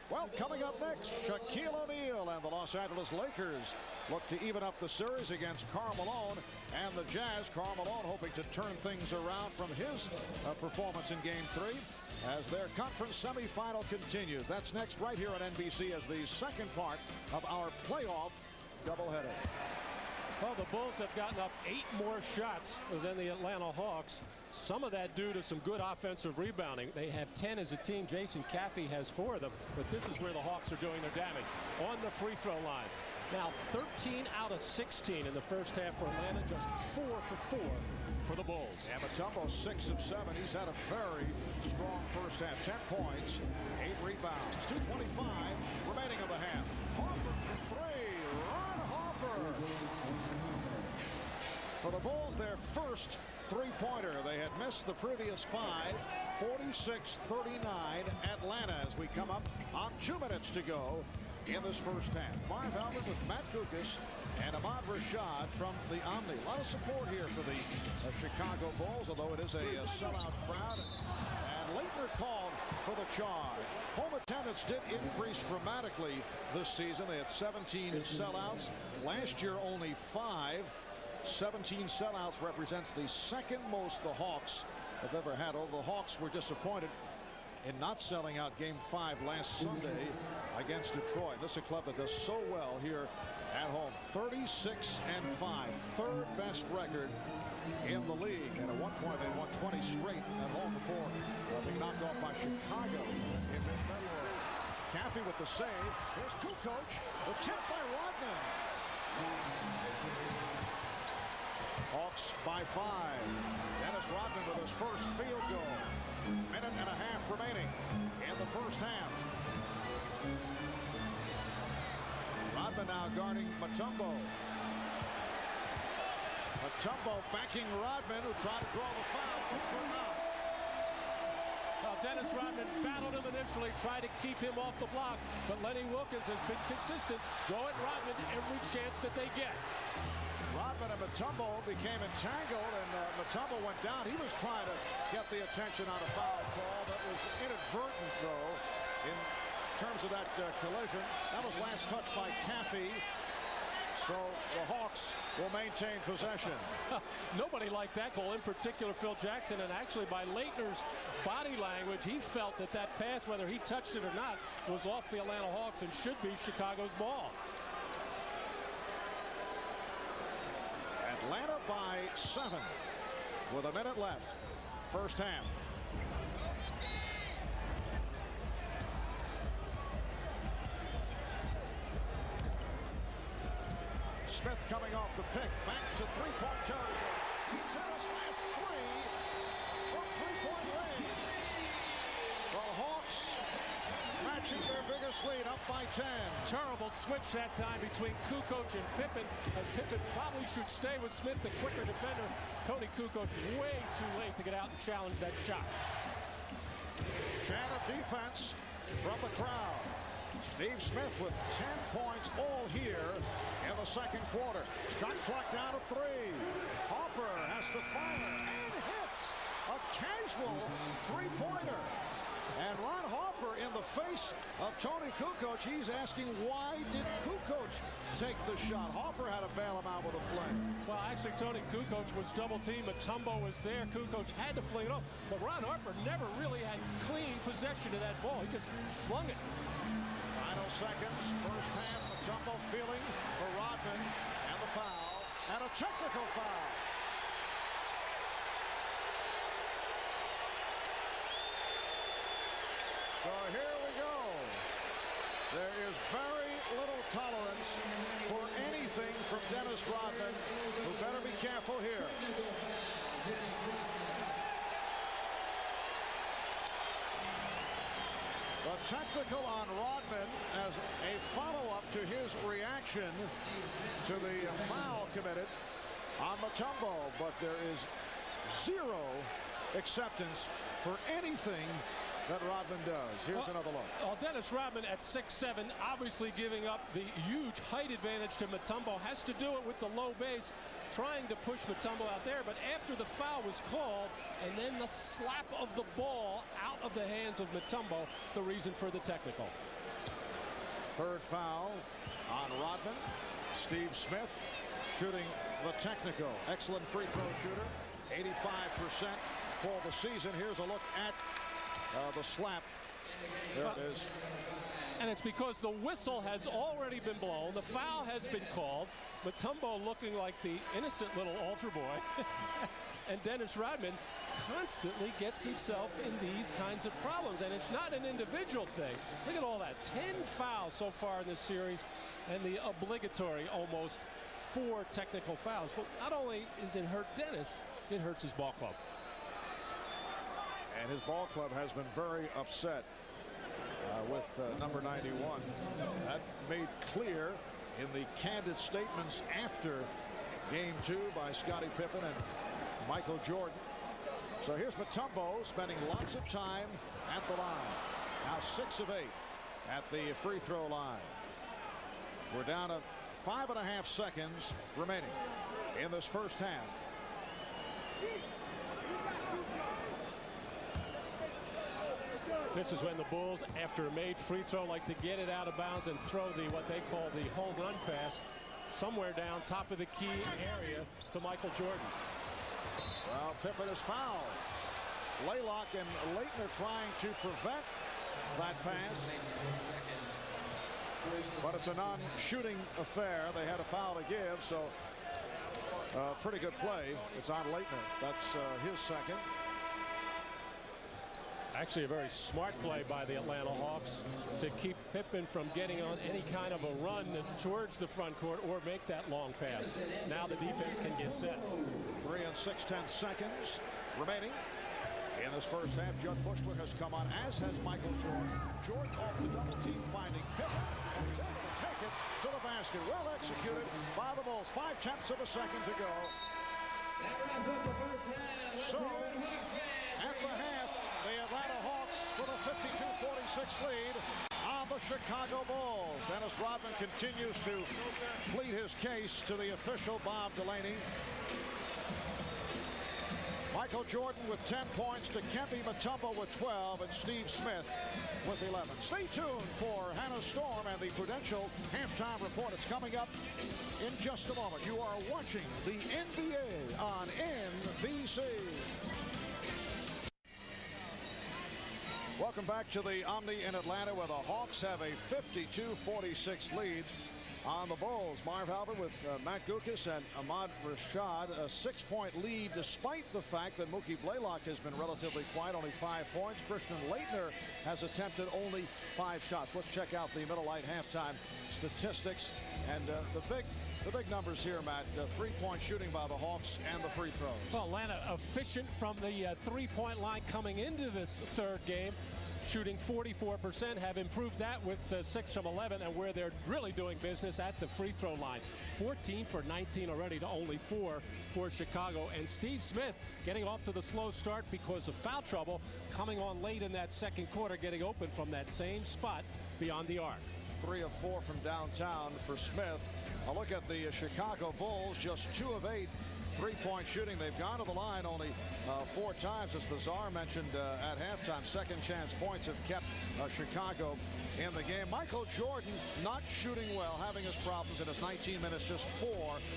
Speaker 1: Well, coming up next, Shaquille O'Neal and the Los Angeles Lakers look to even up the series against Karl Malone and the Jazz. Karl Malone hoping to turn things around from his performance in Game 3 as their conference semifinal continues. That's next right here on NBC as the second part of our playoff doubleheader.
Speaker 2: Well, the Bulls have gotten up 8 more shots than the Atlanta Hawks. Some of that due to some good offensive rebounding. They have 10 as a team. Jason Caffey has 4 of them, but this is where the Hawks are doing their damage on the free throw line. Now 13 out of 16 in the first half for Atlanta, just 4 for 4 for the Bulls.
Speaker 1: And Mutombo 6 of 7. He's had a very strong first half. 10 points, 8 rebounds, 2:25 remaining of the half. Harper for 3. Ron Harper. For the Bulls, their first three-pointer. They had missed the previous 5. 46-39 Atlanta as we come up on 2 minutes to go in this first half. Marv Albert with Matt Dukas and Ahmad Rashad from the Omni. A lot of support here for the Chicago Bulls, although it is a sellout crowd. And Leitner called for the charge. Home attendance did increase dramatically this season. They had 17 sellouts. Last year, only 5. 17 sellouts represents the second most the Hawks have ever had. Although the Hawks were disappointed in not selling out Game 5 last Sunday against Detroit. This is a club that does so well here at home. 36-5, third best record in the league. And at one point they won 20 straight at home before being knocked off by Chicago in mid-February. Caffey with the save. Here's Kukoc. The tip by Rodman. Hawks by 5. Dennis Rodman with his first field goal. Minute and a half remaining in the first half. Rodman now guarding Mutombo. Mutombo backing Rodman, who tried to draw the foul.
Speaker 2: Well, Dennis Rodman battled him initially, tried to keep him off the block, but Lenny Wilkins has been consistent. Go at Rodman every chance that they get.
Speaker 1: Rodman and Mutombo became entangled, and Mutombo went down. He was trying to get the attention on a foul call that was inadvertent, though, in terms of that collision. That was last touched by Caffey. So the Hawks will maintain possession.
Speaker 2: Nobody liked that goal, in particular Phil Jackson, and actually by Leitner's body language, he felt that that pass, whether he touched it or not, was off the Atlanta Hawks and should be Chicago's ball. Atlanta
Speaker 1: by 7 with a minute left. first half. Smith coming off the pick, back to three-point territory. He's hit his last three from three-point range. The Hawks matching their biggest lead, up by 10.
Speaker 2: Terrible switch that time between Kukoc and Pippen, as Pippen probably should stay with Smith, the quicker defender. Tony Kukoc way too late to get out and challenge that shot.
Speaker 1: Chant of defense from the crowd. Steve Smith with 10 points all here in the second quarter. Shot clock down to 3. Harper has to fire and hits a casual three-pointer. And Ron Harper, in the face of Tony Kukoc, he's asking, why did Kukoc take the shot? Harper had to bail him out with a fling.
Speaker 2: Well, actually, Tony Kukoc was double-teamed. Mutombo was there. Kukoc had to fling it off. But Ron Harper never really had clean possession of that ball. He just flung it.
Speaker 1: Final seconds, first half. Mutombo feeling for Rodman, and the foul, and a technical foul. So here we go. There is very little tolerance for anything from Dennis Rodman, who better be careful here. The technical on Rodman as a follow-up to his reaction to the foul committed on Mutombo, but there is zero acceptance for anything that Rodman does. Here's another look.
Speaker 2: Well, Dennis Rodman at 6'7", obviously giving up the huge height advantage to Mutombo, has to do it with the low base, trying to push Mutombo out there. But after the foul was called, and then the slap of the ball out of the hands of Mutombo, the reason for the technical.
Speaker 1: Third foul on Rodman. Steve Smith shooting the technical. Excellent free throw shooter. 85% for the season. Here's a look at the slap. There it is.
Speaker 2: And it's because the whistle has already been blown. The foul has been called. Mutombo looking like the innocent little altar boy. And Dennis Rodman constantly gets himself in these kinds of problems. And it's not an individual thing. Look at all that. 10 fouls so far in this series, and the obligatory almost 4 technical fouls. But not only is it hurt Dennis, it hurts his ball club.
Speaker 1: And his ball club has been very upset with number 91. That made clear in the candid statements after Game 2 by Scottie Pippen and Michael Jordan. So here's Mutombo spending lots of time at the line. Now 6 of 8 at the free throw line. We're down to 5.5 seconds remaining in this first half.
Speaker 2: This is when the Bulls, after a made free throw, like to get it out of bounds and throw the what they call the home run pass somewhere down top of the key area to Michael Jordan.
Speaker 1: Well, Pippen is fouled. Laylock and Leitner trying to prevent that pass. But it's a non-shooting affair. They had a foul to give, so pretty good play. It's on Leitner. That's his second.
Speaker 2: Actually, a very smart play by the Atlanta Hawks to keep Pippen from getting on any kind of a run towards the front court or make that long pass. Now the defense can get set.
Speaker 1: 3 and 6/10 seconds remaining in this first half. Judd Bushler has come on, as has Michael Jordan. Jordan off the double team, finding Pippen, and he's able to take it to the basket. Well executed by the Bulls. 0.5 of a second to go.
Speaker 4: That wraps up the first half.
Speaker 1: So, at the half, the Atlanta Hawks with a 52-46 lead on the Chicago Bulls. Dennis Rodman continues to plead his case to the official Bob Delaney. Michael Jordan with 10 points, to Dikembe Mutombo with 12, and Steve Smith with 11. Stay tuned for Hannah Storm and the Prudential halftime report. It's coming up in just a moment. You are watching the NBA on NBC. Welcome back to the Omni in Atlanta, where the Hawks have a 52-46 lead on the Bulls. Marv Albert with Matt Gukas and Ahmad Rashad. A 6-point lead despite the fact that Mookie Blaylock has been relatively quiet, only 5 points. Christian Laettner has attempted only 5 shots. Let's check out the Miller Lite halftime statistics and the big numbers here, Matt. 3-point shooting by the Hawks and the free throws.
Speaker 2: Well, Atlanta efficient from the 3-point line coming into this third game. Shooting 44%, have improved that with 6 from 11, and where they're really doing business at the free throw line. 14 for 19 already to only 4 for Chicago. And Steve Smith getting off to the slow start because of foul trouble, coming on late in that second quarter, getting open from that same spot beyond the arc.
Speaker 1: 3 of 4 from downtown for Smith. A look at the Chicago Bulls, just 2 of 8 3-point shooting. They've gone to the line only 4 times, as the Czar mentioned at halftime. Second chance points have kept Chicago in the game. Michael Jordan not shooting well, having his problems in his 19 minutes, just 4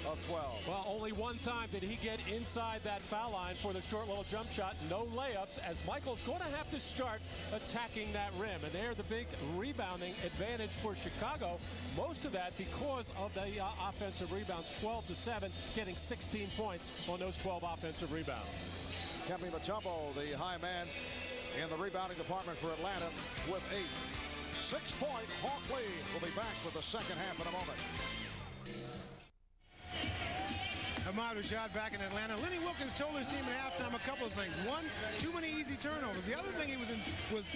Speaker 1: of 12.
Speaker 2: Well, only 1 time did he get inside that foul line for the short little jump shot. No layups, as Michael's going to have to start attacking that rim. And there, the big rebounding advantage for Chicago. Most of that because of the offensive rebounds, 12-7, getting 16 points on those 12 offensive rebounds.
Speaker 1: Kemi Mutombo, the high man in the rebounding department for Atlanta, with 8. 6-point Hawk lead. We'll be back with the second half in a moment.
Speaker 3: Ahmad Rashad back in Atlanta. Lenny Wilkins told his team at halftime a couple of things. One, too many easy turnovers. The other thing he was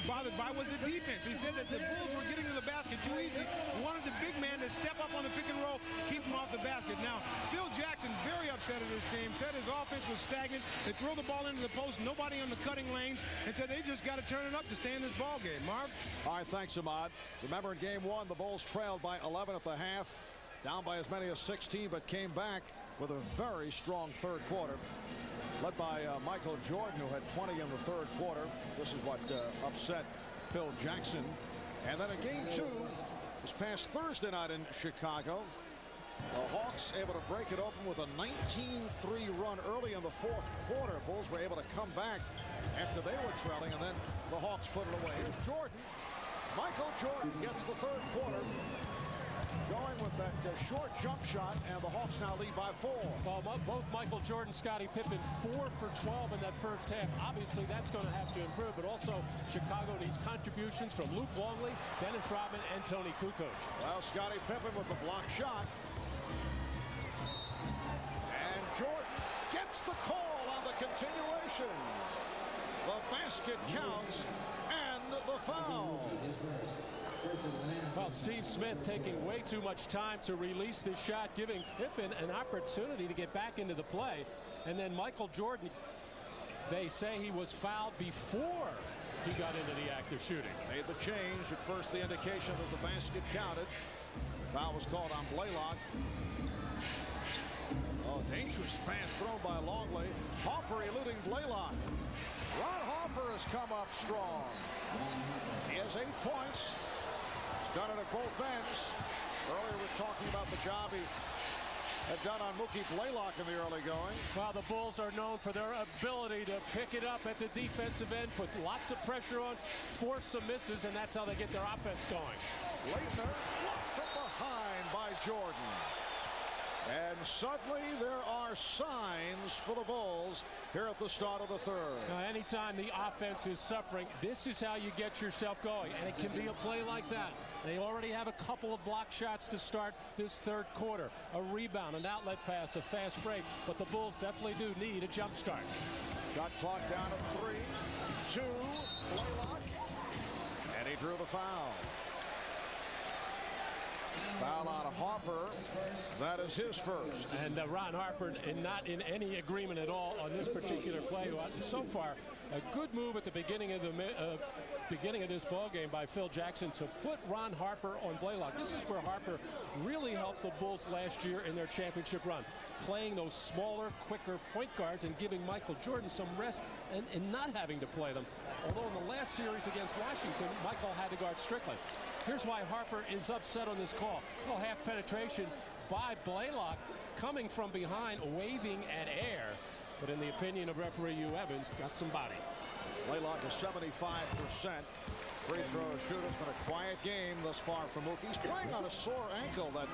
Speaker 3: bothered by was the defense. He said that the Bulls were getting to the basket too easy. Wanted the big man to step up on the pick and roll, keep him off the basket. Now, Phil Jackson very upset at his team. Said his offense was stagnant. They throw the ball into the post, nobody on the cutting lanes, and said they just got to turn it up to stay in this ball game. Marv?
Speaker 1: All right, thanks, Ahmad. Remember, in game 1, the Bulls trailed by 11 at the half, down by as many as 16, but came back with a very strong third quarter, led by Michael Jordan, who had 20 in the third quarter. This is what upset Phil Jackson. And then in game 2, this past Thursday night in Chicago, the Hawks able to break it open with a 19-3 run early in the fourth quarter. Bulls were able to come back after they were trailing, and then the Hawks put it away. Here's Jordan. Michael Jordan gets the third quarter going with that short jump shot, and the Hawks now lead by 4.
Speaker 2: Well, both Michael Jordan, Scottie Pippen, 4 for 12 in that first half. Obviously, that's going to have to improve, but also Chicago needs contributions from Luke Longley, Dennis Rodman, and Tony Kukoc.
Speaker 1: Well, Scottie Pippen with the block shot. And Jordan gets the call on the continuation. The basket counts, and the foul.
Speaker 2: Well, Steve Smith taking way too much time to release this shot, giving Pippen an opportunity to get back into the play. And then Michael Jordan, they say he was fouled before he got into the act of shooting.
Speaker 1: Made the change. At first, the indication that the basket counted. Foul was called on Blaylock. Oh, dangerous pass thrown by Longley. Harper eluding Blaylock. Ron Harper has come up strong. He has 8 points. Done it at both ends. Earlier we're talking about the job he had done on Mookie Blaylock in the early going.
Speaker 2: Well, the Bulls are known for their ability to pick it up at the defensive end, puts lots of pressure on, force some misses, and that's how they get their offense going.
Speaker 1: Laettner blocked from behind by Jordan. And suddenly there are signs for the Bulls here at the start of the third.
Speaker 2: Now, anytime the offense is suffering, this is how you get yourself going, and it can be a play like that. They already have a couple of block shots to start this third quarter. A rebound, an outlet pass, a fast break, but the Bulls definitely do need a jump start.
Speaker 1: Shot clock down at 3, 2, Blaylock, and he drew the foul. Foul on Harper. That is his first.
Speaker 2: And Ron Harper not in any agreement at all on this particular play. So far, a good move at the beginning of this ball game by Phil Jackson to put Ron Harper on Blaylock. This is where Harper really helped the Bulls last year in their championship run, playing those smaller, quicker point guards and giving Michael Jordan some rest and not having to play them. Although in the last series against Washington, Michael had to guard Strickland. Here's why Harper is upset on this call. Well, half penetration by Blaylock, coming from behind, waving at air. But in the opinion of referee Hugh Evans, got some body.
Speaker 1: Blaylock is 75%. free throw shooter. It's been a quiet game thus far for Mookie. He's playing on a sore ankle that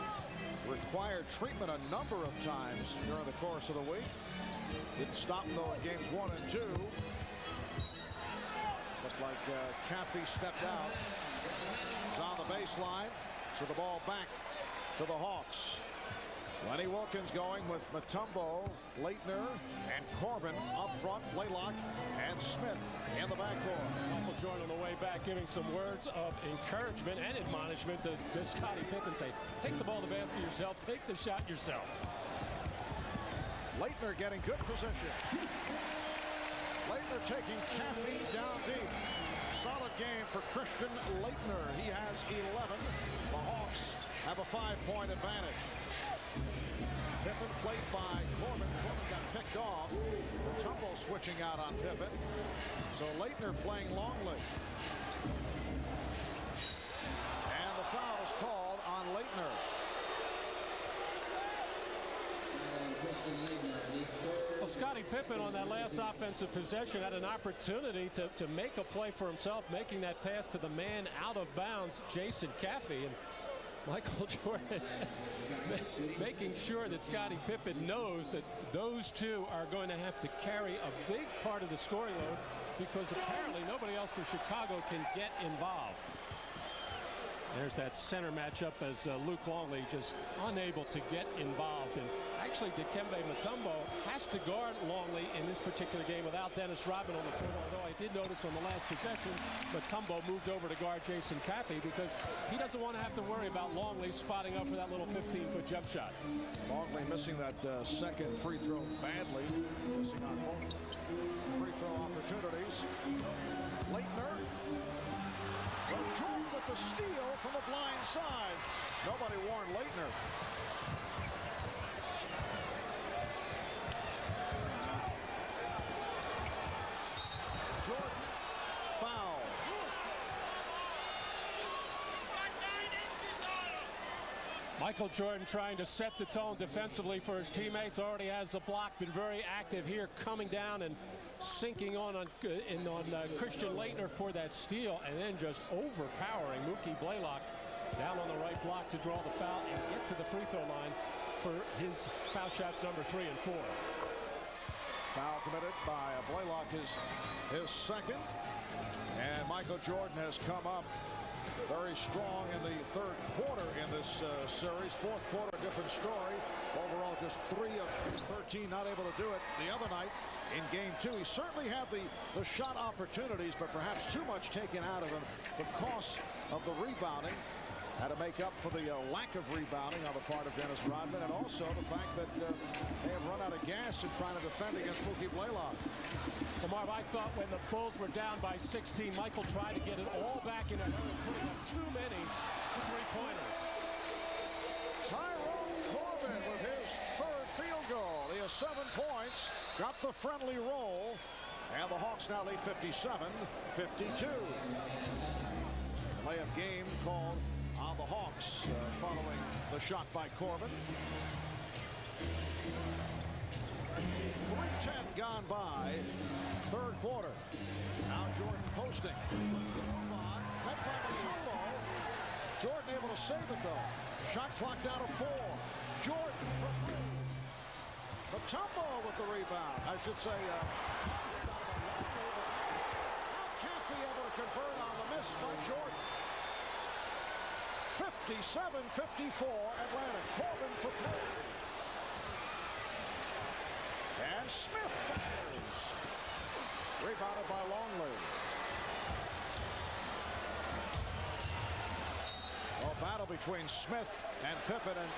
Speaker 1: required treatment a number of times during the course of the week. Didn't stop him though in games 1 and 2. Looked like Caffey stepped out. He's on the baseline. So the ball back to the Hawks. Lenny Wilkins going with Mutombo, Leitner, and Corbin up front. Blaylock and Smith in the backcourt.
Speaker 2: Michael Jordan on the way back giving some words of encouragement and admonishment to Scottie Pippen. Say, take the ball to the basket yourself. Take the shot yourself.
Speaker 1: Leitner getting good position. Leitner taking Caffey down deep. Solid game for Christian Leitner. He has 11. The Hawks have a 5-point advantage. Pippen played by Corbin. Corbin got picked off. Mutombo switching out on Pippen. So Leitner playing Longley. And the foul is called on Leitner.
Speaker 2: Well, Scottie Pippen on that last offensive possession had an opportunity to make a play for himself, making that pass to the man out of bounds, Jason Caffey. And Michael Jordan making sure that Scottie Pippen knows that those two are going to have to carry a big part of the scoring load because apparently nobody else for Chicago can get involved. There's that center matchup as Luke Longley just unable to get involved. And actually Dikembe Mutombo has to guard Longley in this particular game without Dennis Rodman on the floor. Although I did notice on the last possession, Mutombo moved over to guard Jason Caffey because he doesn't want to have to worry about Longley spotting up for that little 15-foot jump shot.
Speaker 1: Longley missing that second free throw badly. Missing on both free throw opportunities. Leitner. Jordan with the steal from the blind side. Nobody warned Leitner. Jordan foul.
Speaker 2: Michael Jordan trying to set the tone defensively for his teammates. Already has the block. Been very active here, coming down and sinking on Christian Leitner for that steal, and then just overpowering Mookie Blaylock down on the right block to draw the foul and get to the free throw line for his foul shots number 3 and 4.
Speaker 1: Foul committed by Blaylock, his second, and Michael Jordan has come up very strong in the third quarter in this series. Fourth quarter, a different story. Overall, just 3 of 13, not able to do it the other night in game 2. He certainly had the shot opportunities, but perhaps too much taken out of him. The cost of the rebounding had to make up for the lack of rebounding on the part of Dennis Rodman, and also the fact that they have run out of gas in trying to defend against Mookie Blaylock.
Speaker 2: Well, Marv, I thought when the Bulls were down by 16, Michael tried to get it all back in a hurry, putting up too many three-pointers.
Speaker 1: Tyrone Corbin with his third field goal. He has 7 points, got the friendly roll, and the Hawks now lead 57-52. Layup game called on the Hawks following the shot by Corbin. 3:10 gone by, third quarter. Now Jordan posting. Met by Mutombo. Jordan able to save it though. Shot clock down to 4. Jordan for 3. Mutombo with the rebound. I should say. Caffey able to convert on the miss by Jordan. 57-54 Atlanta. Corbin for 3. And Smith fires. Rebounded by Longley. Well, battle between Smith and Pippen, and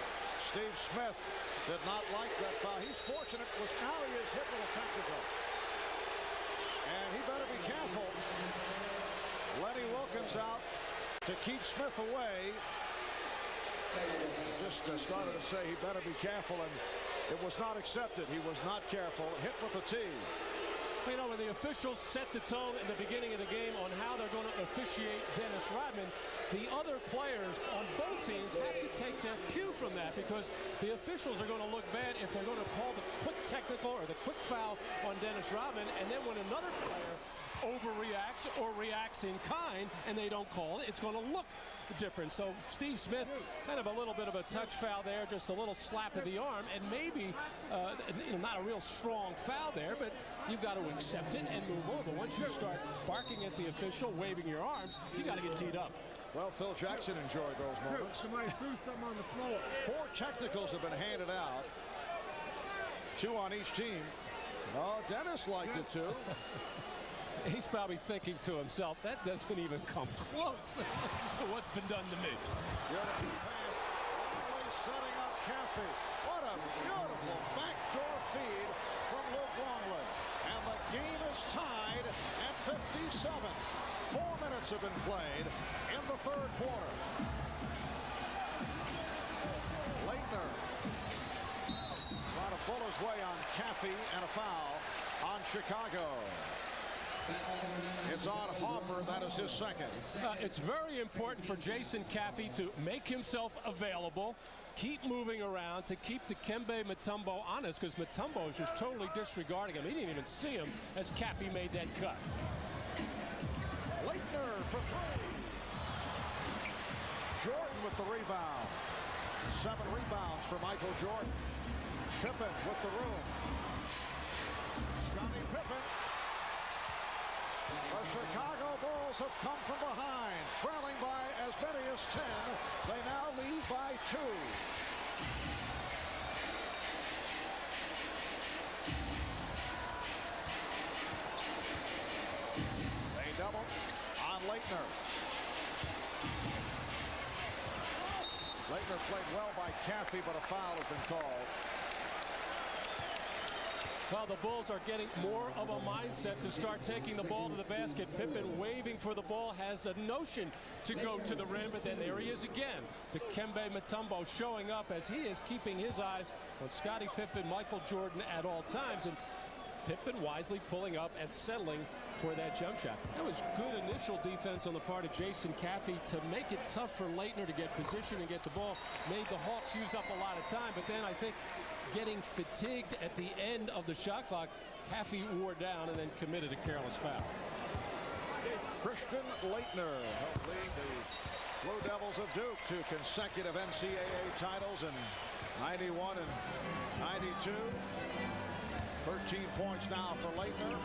Speaker 1: Steve Smith did not like that foul. He's fortunate it was Arias hit with a technical. And he better be careful. Lenny Wilkins out to keep Smith away. Just started to say he better be careful, and it was not accepted. He was not careful. Hit with the tee.
Speaker 2: You know, when the officials set the tone in the beginning of the game on how they're going to officiate Dennis Rodman, the other players on both teams have to take their cue from that, because the officials are going to look bad if they're going to call the quick technical or the quick foul on Dennis Rodman, and then when another player overreacts or reacts in kind and they don't call it, it's going to look different. So Steve Smith, kind of a little bit of a touch foul there, just a little slap of the arm, and maybe not a real strong foul there, but you've got to accept it and move over. Once you start barking at the official, waving your arms, you got to get teed up.
Speaker 1: Well, Phil Jackson enjoyed those moments.
Speaker 7: Somebody threw something on the floor.
Speaker 1: 4 technicals have been handed out. 2 on each team. Oh, Dennis liked it too.
Speaker 2: He's probably thinking to himself, that doesn't even come close to what's been done to me.
Speaker 1: Beautiful pass. Longley setting up Caffey. What a beautiful backdoor feed from Luke Longley. And the game is tied at 57. 4 minutes have been played in the third quarter. Leitner trying to pull his way on Caffey, and a foul on Chicago. It's on Hopper. That is his second.
Speaker 2: It's very important for Jason Caffey to make himself available, keep moving around, to keep Dikembe Mutombo honest, because Mutombo is just totally disregarding him. He didn't even see him as Caffey made that cut.
Speaker 1: Leitner for 3. Jordan with the rebound. 7 rebounds for Michael Jordan. Pippen with the room. Scottie Pippen. The Chicago Bulls have come from behind, trailing by as many as 10. They now lead by 2. They double on Leitner. Leitner played well by Caffey, but a foul has been called.
Speaker 2: Well, the Bulls are getting more of a mindset to start taking the ball to the basket. Pippen waving for the ball, has a notion to go to the rim, but then there he is again. Dikembe Mutombo showing up as he is keeping his eyes on Scottie Pippen, Michael Jordan at all times. And Pippen wisely pulling up and settling for that jump shot. That was good initial defense on the part of Jason Caffey to make it tough for Leitner to get position and get the ball. Made the Hawks use up a lot of time, but then I think getting fatigued at the end of the shot clock, Caffey wore down and then committed a careless foul.
Speaker 1: Christian Leitner helped lead the Blue Devils of Duke to consecutive NCAA titles in 91 and 92. 13 points now for Leitner.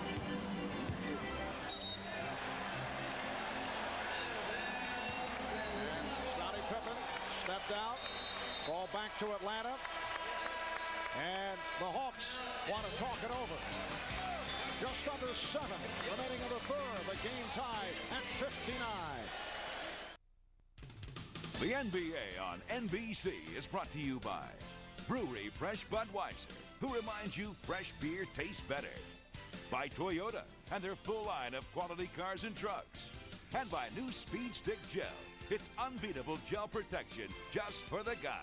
Speaker 1: Scottie Pippen stepped out. Ball back to Atlanta. And the Hawks want to talk it over. Just under 7 remaining in the third. The game tied at 59.
Speaker 8: The NBA on NBC is brought to you by Brewery Fresh Budweiser, who reminds you fresh beer tastes better. By Toyota and their full line of quality cars and trucks. And by new Speed Stick Gel. It's unbeatable gel protection just for the guy.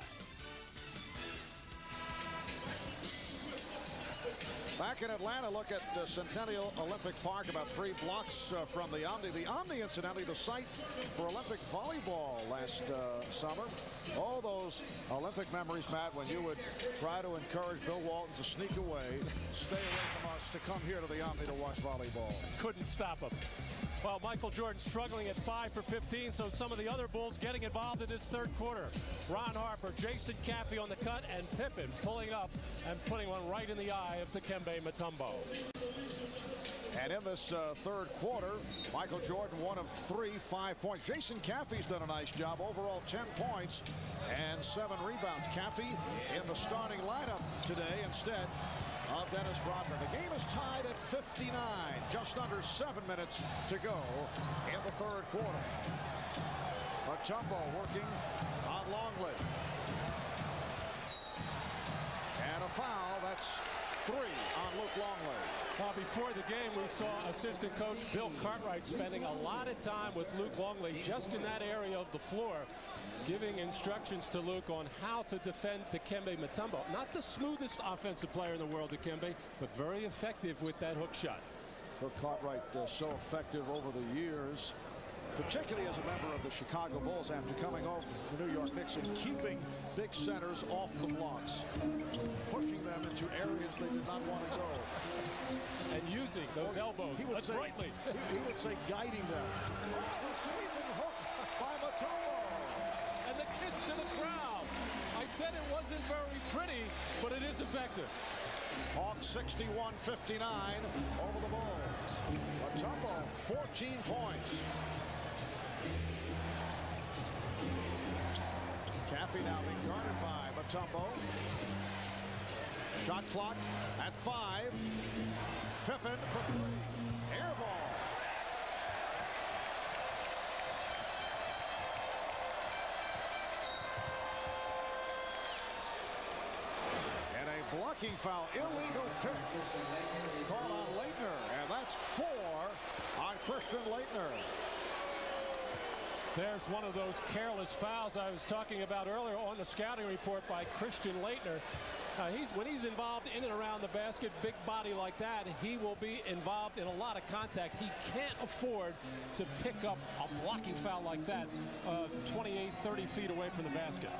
Speaker 1: Back in Atlanta, look at Centennial Olympic Park, about 3 blocks from the Omni. The Omni, incidentally, the site for Olympic volleyball last summer. Oh, those Olympic memories, Matt, when you would try to encourage Bill Walton to sneak away, stay away from us, to come here to the Omni to watch volleyball.
Speaker 2: Couldn't stop him. Well, Michael Jordan struggling at 5 for 15, so some of the other Bulls getting involved in this third quarter. Ron Harper, Jason Caffey on the cut, and Pippen pulling up and putting one right in the eye of Dikembe Mutombo.
Speaker 1: And in this third quarter, Michael Jordan 1 of 3, 5 points. Jason Caffey's done a nice job. Overall 10 points and 7 rebounds. Caffey in the starting lineup today instead of Dennis Rodman. The game is tied at 59. Just under 7 minutes to go in the third quarter. Mutombo working on Longley. And a foul. That's 3 on Luke Longley.
Speaker 2: Well, before the game, we saw assistant coach Bill Cartwright spending a lot of time with Luke Longley just in that area of the floor, giving instructions to Luke on how to defend Dikembe Mutombo. Not the smoothest offensive player in the world, Dikembe, but very effective with that hook shot.
Speaker 1: Bill Cartwright so effective over the years. particularly as a member of the Chicago Bulls after coming over the New York Knicks and keeping big centers off the blocks, pushing them into areas they did not want to go.
Speaker 2: And using those elbows adroitly.
Speaker 1: He would say guiding them. Oh, a sweeping hook by Mutombo.
Speaker 2: And the kiss to the crowd. I said it wasn't very pretty, but it is effective.
Speaker 1: Hawks 61-59 over the Bulls. Mutombo, 14 points. Caffey now being guarded by Mutombo. Shot clock at 5. Pippen for 3. Air ball. And a blocking foul, illegal pick called on Leitner, and that's 4 on Christian Leitner.
Speaker 2: There's one of those careless fouls I was talking about earlier on the scouting report by Christian Leitner. When he's involved in and around the basket, big body like that, he will be involved in a lot of contact. He can't afford to pick up a blocking foul like that 28, 30 feet away from the basket.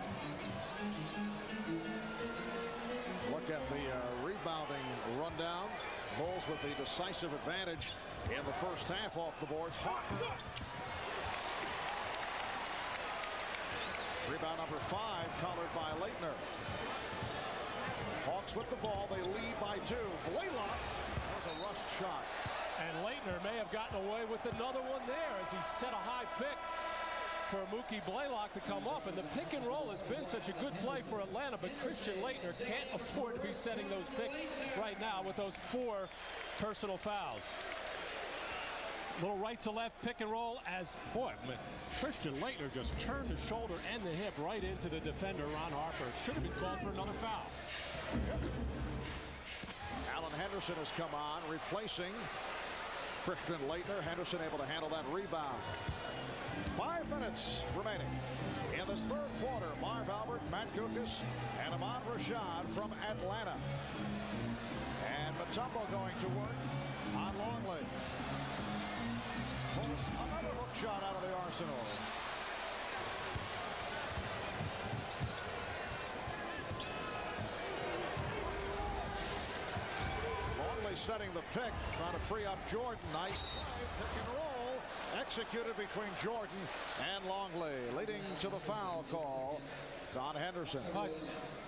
Speaker 1: Look at the rebounding rundown. Bulls with the decisive advantage in the first half off the boards. Rebound number 5, collared by Leitner. Hawks with the ball. They lead by 2. Blaylock. That was a rushed shot.
Speaker 2: And Leitner may have gotten away with another one there as he set a high pick for Mookie Blaylock to come off. And the pick and roll has been such a good play for Atlanta, but Christian Leitner can't afford to be setting those picks right now with those 4 personal fouls. Little right to left pick and roll as, boy, Christian Leitner just turned the shoulder and the hip right into the defender, Ron Harper. Should have been called for another foul.
Speaker 1: Alan Henderson has come on, replacing Christian Leitner. Henderson able to handle that rebound. 5 minutes remaining in this third quarter. Marv Albert, Matt Guokas, and Ahmad Rashad from Atlanta. And Mutombo going to work on Longley. Pulls another hook shot out of the arsenal. Longley setting the pick, trying to free up Jordan. Nice pick and roll executed between Jordan and Longley, leading to the foul call. It's on Henderson.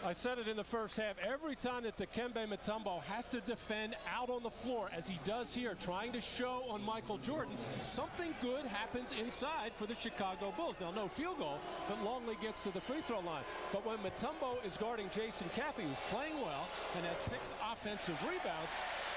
Speaker 2: I said it in the first half. Every time that Dikembe Mutombo has to defend out on the floor, as he does here, trying to show on Michael Jordan, something good happens inside for the Chicago Bulls. Now, no field goal, but Longley gets to the free throw line. But when Mutombo is guarding Jason Caffey, who's playing well and has 6 offensive rebounds,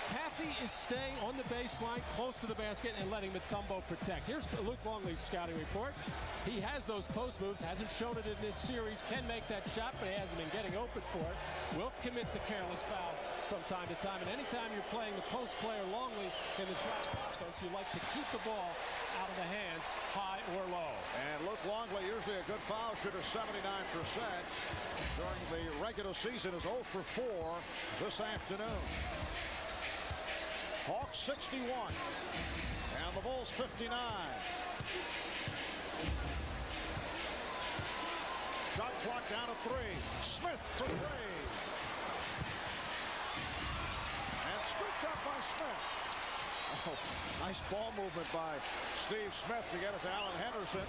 Speaker 2: Caffey is staying on the baseline close to the basket and letting Mutombo protect. Here's Luke Longley's scouting report. He has those post moves, hasn't shown it in this series, can make that shot, but he hasn't been getting open for it. Will commit the careless foul from time to time. And anytime you're playing the post player Longley in the drop offense, you like to keep the ball out of the hands, high or low.
Speaker 1: And Luke Longley, usually a good foul shooter, 79%. During the regular season, is 0 for 4 this afternoon. Hawks 61 and the Bulls 59. Shot clock down to 3. Smith for 3. And scooped up by Smith. Oh, nice ball movement by Steve Smith to get it to Alan Henderson.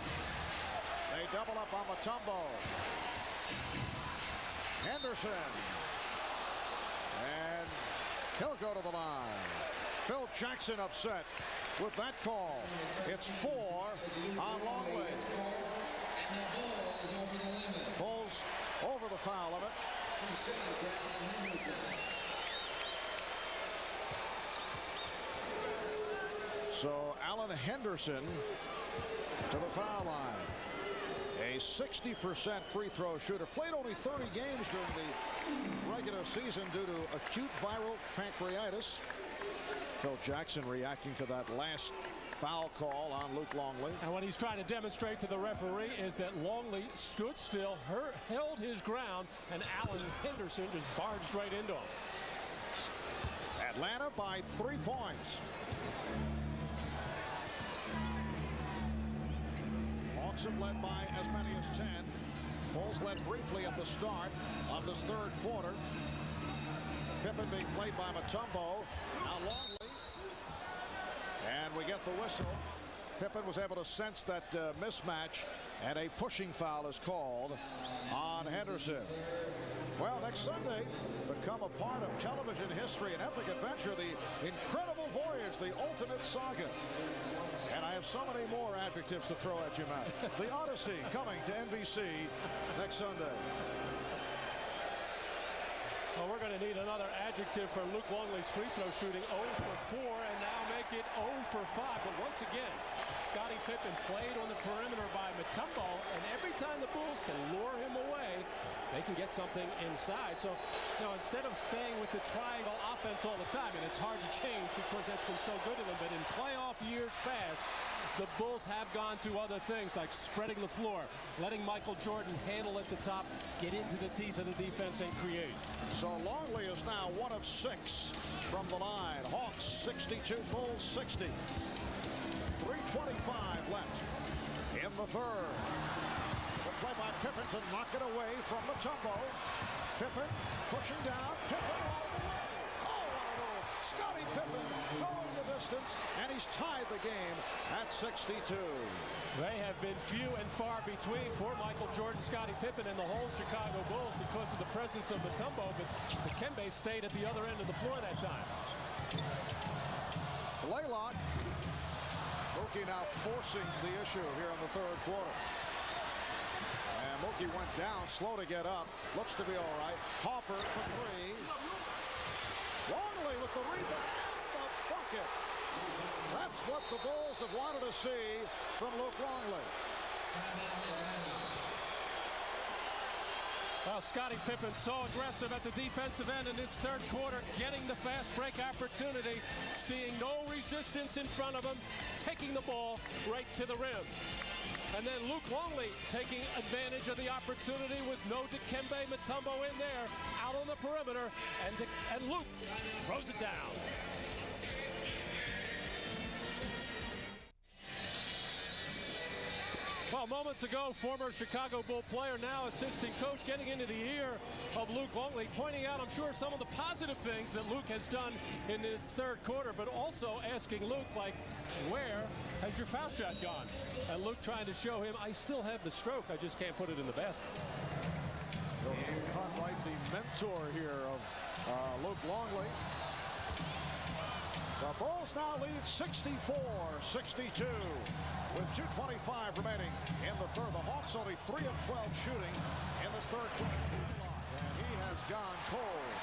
Speaker 1: They double up on Mutombo. Henderson. And he'll go to the line. Phil Jackson upset with that call. It's 4 on Longley. Bulls over the foul limit. So Alan Henderson to the foul line. A 60% free throw shooter. Played only 30 games during the regular season due to acute viral pancreatitis. Phil Jackson reacting to that last foul call on Luke Longley.
Speaker 2: And what he's trying to demonstrate to the referee is that Longley stood still, held his ground, and Alan Henderson just barged right into him.
Speaker 1: Atlanta by 3 points. Hawks have led by as many as 10. Bulls led briefly at the start of this third quarter. Pippen being played by Mutombo. Now Longley. And we get the whistle. Pippen was able to sense that mismatch, and a pushing foul is called on Henderson. Well, next Sunday, become a part of television history, an epic adventure, the incredible voyage, the ultimate saga. And I have so many more adjectives to throw at you, Matt. The Odyssey coming to NBC next Sunday.
Speaker 2: Well, we're going to need another adjective for Luke Longley's free throw shooting. 0 for 4, and now make it 0 for 5. But once again, Scottie Pippen played on the perimeter by Mutombo, and every time the Bulls can lure him away, they can get something inside. So, you know, instead of staying with the triangle offense all the time, and it's hard to change because that's been so good to them, but in playoff years past, the Bulls have gone to other things like spreading the floor, letting Michael Jordan handle at the top, get into the teeth of the defense, and create.
Speaker 1: So Longley is now 1 of 6 from the line. Hawks 62, Bulls 60. 3:25 left in the third. The play by Pippen to knock it away from Mutombo. Pippen pushing down. Pippen all the way. Oh, what a move. Scottie Pippen going the distance, and he's tied the game at 62.
Speaker 2: They have been few and far between for Michael Jordan, Scottie Pippen, and the whole Chicago Bulls because of the presence of Mutombo, but Dikembe stayed at the other end of the floor that time.
Speaker 1: Blaylock. Mookie now forcing the issue here in the third quarter. And Mookie went down, slow to get up. Looks to be all right. Hopper for 3. Longley with the rebound. The bucket. That's what the Bulls have wanted to see from Luke Longley.
Speaker 2: Well, Scottie Pippen so aggressive at the defensive end in this third quarter, getting the fast break opportunity, seeing no resistance in front of him, taking the ball right to the rim. And then Luke Longley taking advantage of the opportunity with no Dikembe Mutombo in there, out on the perimeter, and Luke throws it down. Well, moments ago, former Chicago Bull player, now assistant coach, getting into the ear of Luke Longley, pointing out, I'm sure, some of the positive things that Luke has done in this third quarter, but also asking Luke, like, where has your foul shot gone? And Luke trying to show him, I still have the stroke, I just can't put it in the basket.
Speaker 1: Cartwright, the mentor here of Luke Longley. The Bulls now lead 64-62 with 2:25 remaining in the third. The Hawks only 3 of 12 shooting in this third quarter. And he has gone cold.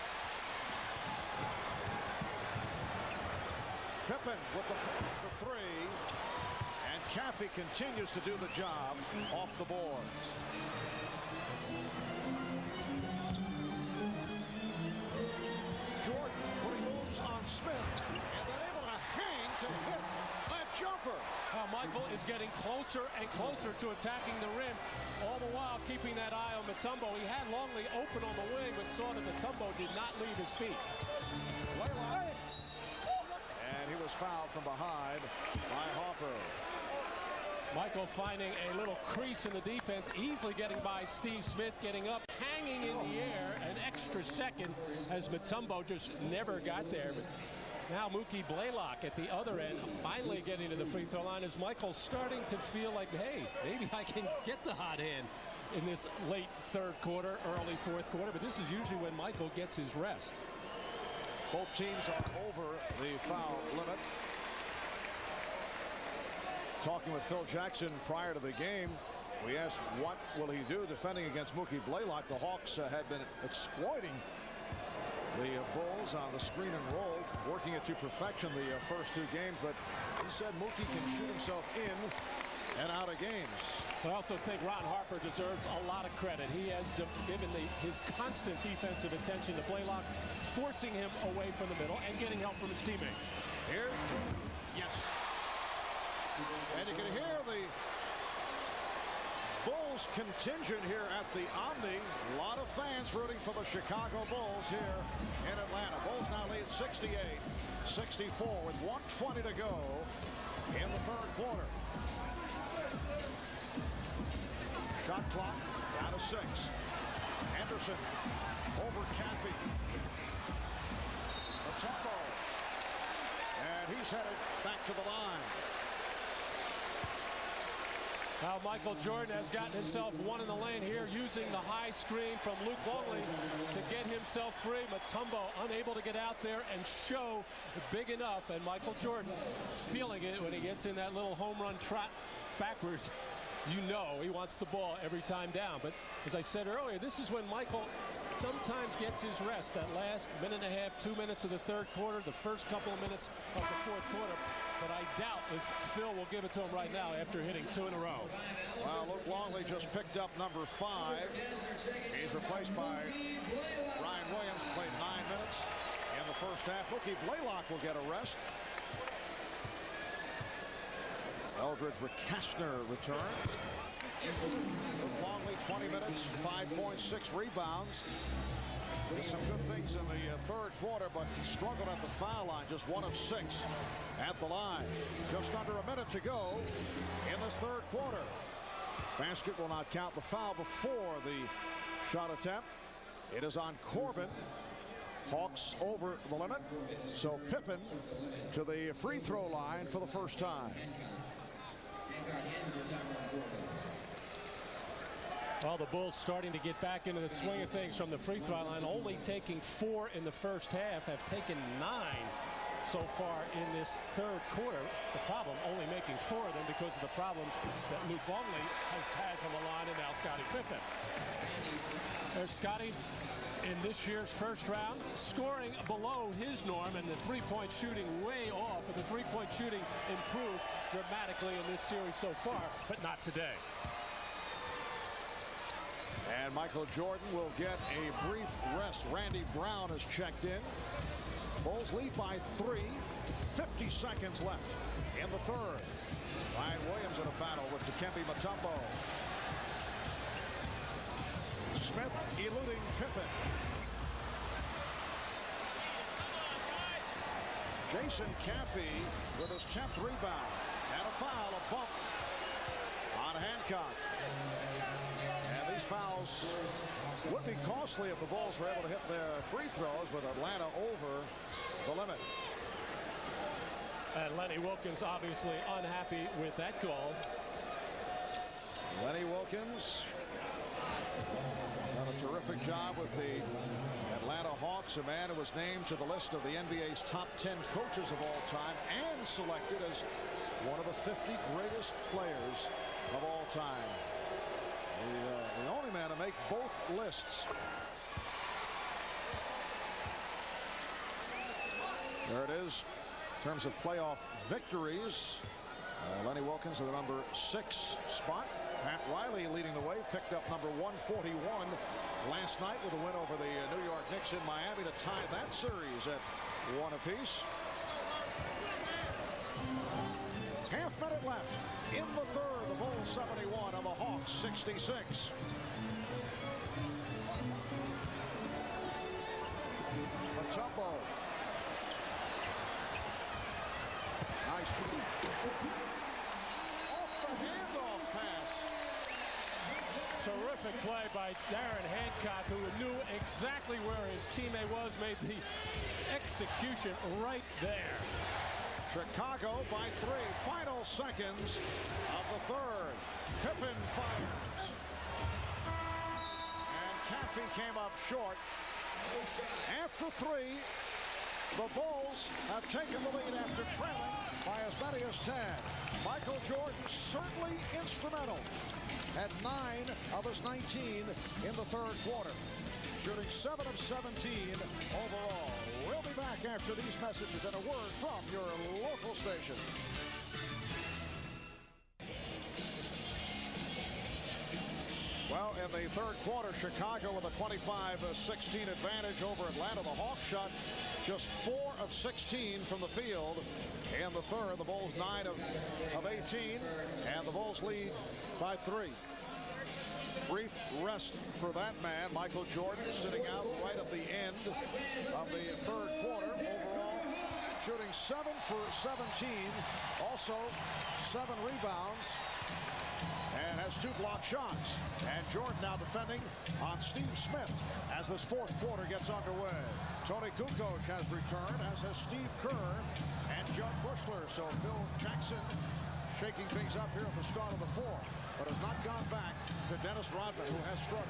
Speaker 1: Pippen with the pick for 3. And Caffey continues to do the job off the boards. Jordan putting moves on Smith and then able to hang to hit that jumper.
Speaker 2: Well, Michael is getting closer and closer to attacking the rim, all the while keeping that eye on Mutombo. He had Longley open on the wing, but saw that Mutombo did not leave his feet.
Speaker 1: And he was fouled from behind by Hopper.
Speaker 2: Michael finding a little crease in the defense, easily getting by Steve Smith, getting up, hanging in the air, an extra second as Mutombo just never got there. But now Mookie Blaylock at the other end, finally getting to the free throw line as Michael's starting to feel like, hey, maybe I can get the hot hand in this late third quarter, early fourth quarter. But this is usually when Michael gets his rest.
Speaker 1: Both teams are over the foul limit. Talking with Phil Jackson prior to the game, we asked what will he do defending against Mookie Blaylock. The Hawks had been exploiting the Bulls on the screen and roll, working it to perfection the first 2 games, but he said Mookie can shoot himself in and out of games.
Speaker 2: I also think Ron Harper deserves a lot of credit. He has given his constant defensive attention to Blaylock, forcing him away from the middle and getting help from his teammates.
Speaker 1: Here, yes. And you can hear the Bulls contingent here at the Omni. A lot of fans rooting for the Chicago Bulls here in Atlanta. Bulls now lead 68-64 with 1:20 to go in the third quarter. clock. Down to 6. Anderson over Caffey. Matumbo. And he's headed back to the line.
Speaker 2: Now Michael Jordan has gotten himself one in the lane here, using the high screen from Luke Longley to get himself free. Matumbo unable to get out there and show big enough, and Michael Jordan feeling it when he gets in that little home run trot backwards. You know he wants the ball every time down. But as I said earlier, this is when Michael sometimes gets his rest. That last minute and a half, 2 minutes of the third quarter, the first couple of minutes of the fourth quarter. But I doubt if Phil will give it to him right now after hitting 2 in a row.
Speaker 1: Well, Luke Longley just picked up number 5. He's replaced by Ryan Williams, played 9 minutes in the first half. Mookie Blaylock will get a rest. Eldridge Kastner returns. Luke Longley, 20 minutes, 5.6 rebounds. Did some good things in the third quarter, but struggled at the foul line. Just 1 of 6 at the line. Just under a minute to go in this third quarter. Basket will not count the foul before the shot attempt. It is on Corbin. Hawks over the limit. So Pippen to the free throw line for the first time.
Speaker 2: Well, the Bulls starting to get back into the swing of things from the free throw line, only taking 4 in the first half, have taken 9 so far in this third quarter. The problem, only making 4 of them because of the problems that Luke Longley has had from the line, and now Scottie Pippen. There's Scottie in this year's first round, scoring below his norm, and the three-point shooting way off, but the three-point shooting improved dramatically in this series so far, but not today.
Speaker 1: And Michael Jordan will get a brief rest. Randy Brown has checked in. Bulls lead by 3. 50 seconds left in the third. Ryan Williams in a battle with Dikembe Mutombo. Smith eluding Pippen. Jason Caffey with his 10th rebound. And a foul, a bump on Hancock. And these fouls would be costly if the Bulls were able to hit their free throws, with Atlanta over the limit.
Speaker 2: And Lenny Wilkins obviously unhappy with that call.
Speaker 1: Lenny Wilkins done a terrific job with the Atlanta Hawks, a man who was named to the list of the NBA's top 10 coaches of all time and selected as one of the 50 greatest players of all time. The only man to make both lists. There it is in terms of playoff victories. Lenny Wilkins in the number 6 spot. Pat Riley leading the way, picked up number 141 last night with a win over the New York Knicks in Miami to tie that series at 1 apiece. Half minute left in the third. The Bulls 71 and the Hawks 66. Mutombo. Nice off the handoff pass.
Speaker 2: Terrific play by Darren Hancock, who knew exactly where his teammate was, made the execution right there.
Speaker 1: Chicago by 3. Final seconds of the third. Pippen fires. And Caffey came up short. After 3, the Bulls have taken the lead after trailing by as many as 10. Michael Jordan certainly instrumental at 9 of his 19 in the third quarter, shooting 7 of 17 overall. We'll be back after these messages and a word from your local station. Well, in the third quarter, Chicago with a 25-16 advantage over Atlanta. The Hawks shot just 4 of 16 from the field in the third. The Bulls 9 of 18, and the Bulls lead by 3. Brief rest for that man, Michael Jordan, sitting out right at the end of the third quarter. Overall, shooting 7 for 17, also 7 rebounds, and has 2 blocked shots. And Jordan now defending on Steve Smith as this fourth quarter gets underway. Tony Kukoc has returned, as has Steve Kerr and Judd Bushler. So Phil Jackson shaking things up here at the start of the fourth, but has not gone back to Dennis Rodman, who has struggled.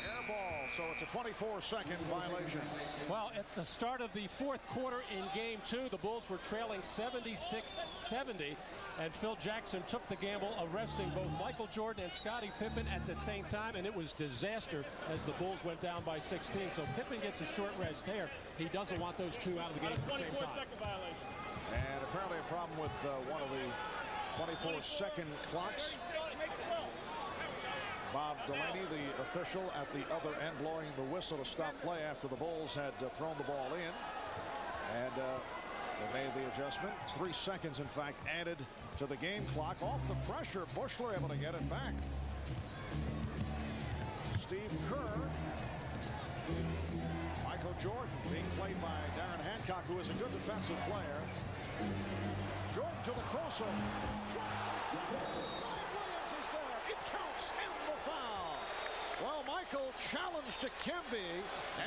Speaker 1: Air ball, so it's a 24-second violation.
Speaker 2: Well, at the start of the fourth quarter in game 2, the Bulls were trailing 76-70, and Phil Jackson took the gamble of resting both Michael Jordan and Scottie Pippen at the same time, and it was disaster as the Bulls went down by 16. So Pippen gets a short rest there. He doesn't want those two out of the game at the same time.
Speaker 1: And apparently a problem with one of the 24-second clocks. Bob Delaney, the official at the other end, blowing the whistle to stop play after the Bulls had thrown the ball in. And they made the adjustment. 3 seconds, in fact, added to the game clock. Off the pressure, Bushler able to get it back. Steve Kerr. Michael Jordan being played by Darren Hancock, who is a good defensive player. Jordan to the crossover. Williams is there. It counts, and the foul. Well, Michael challenged Dikembe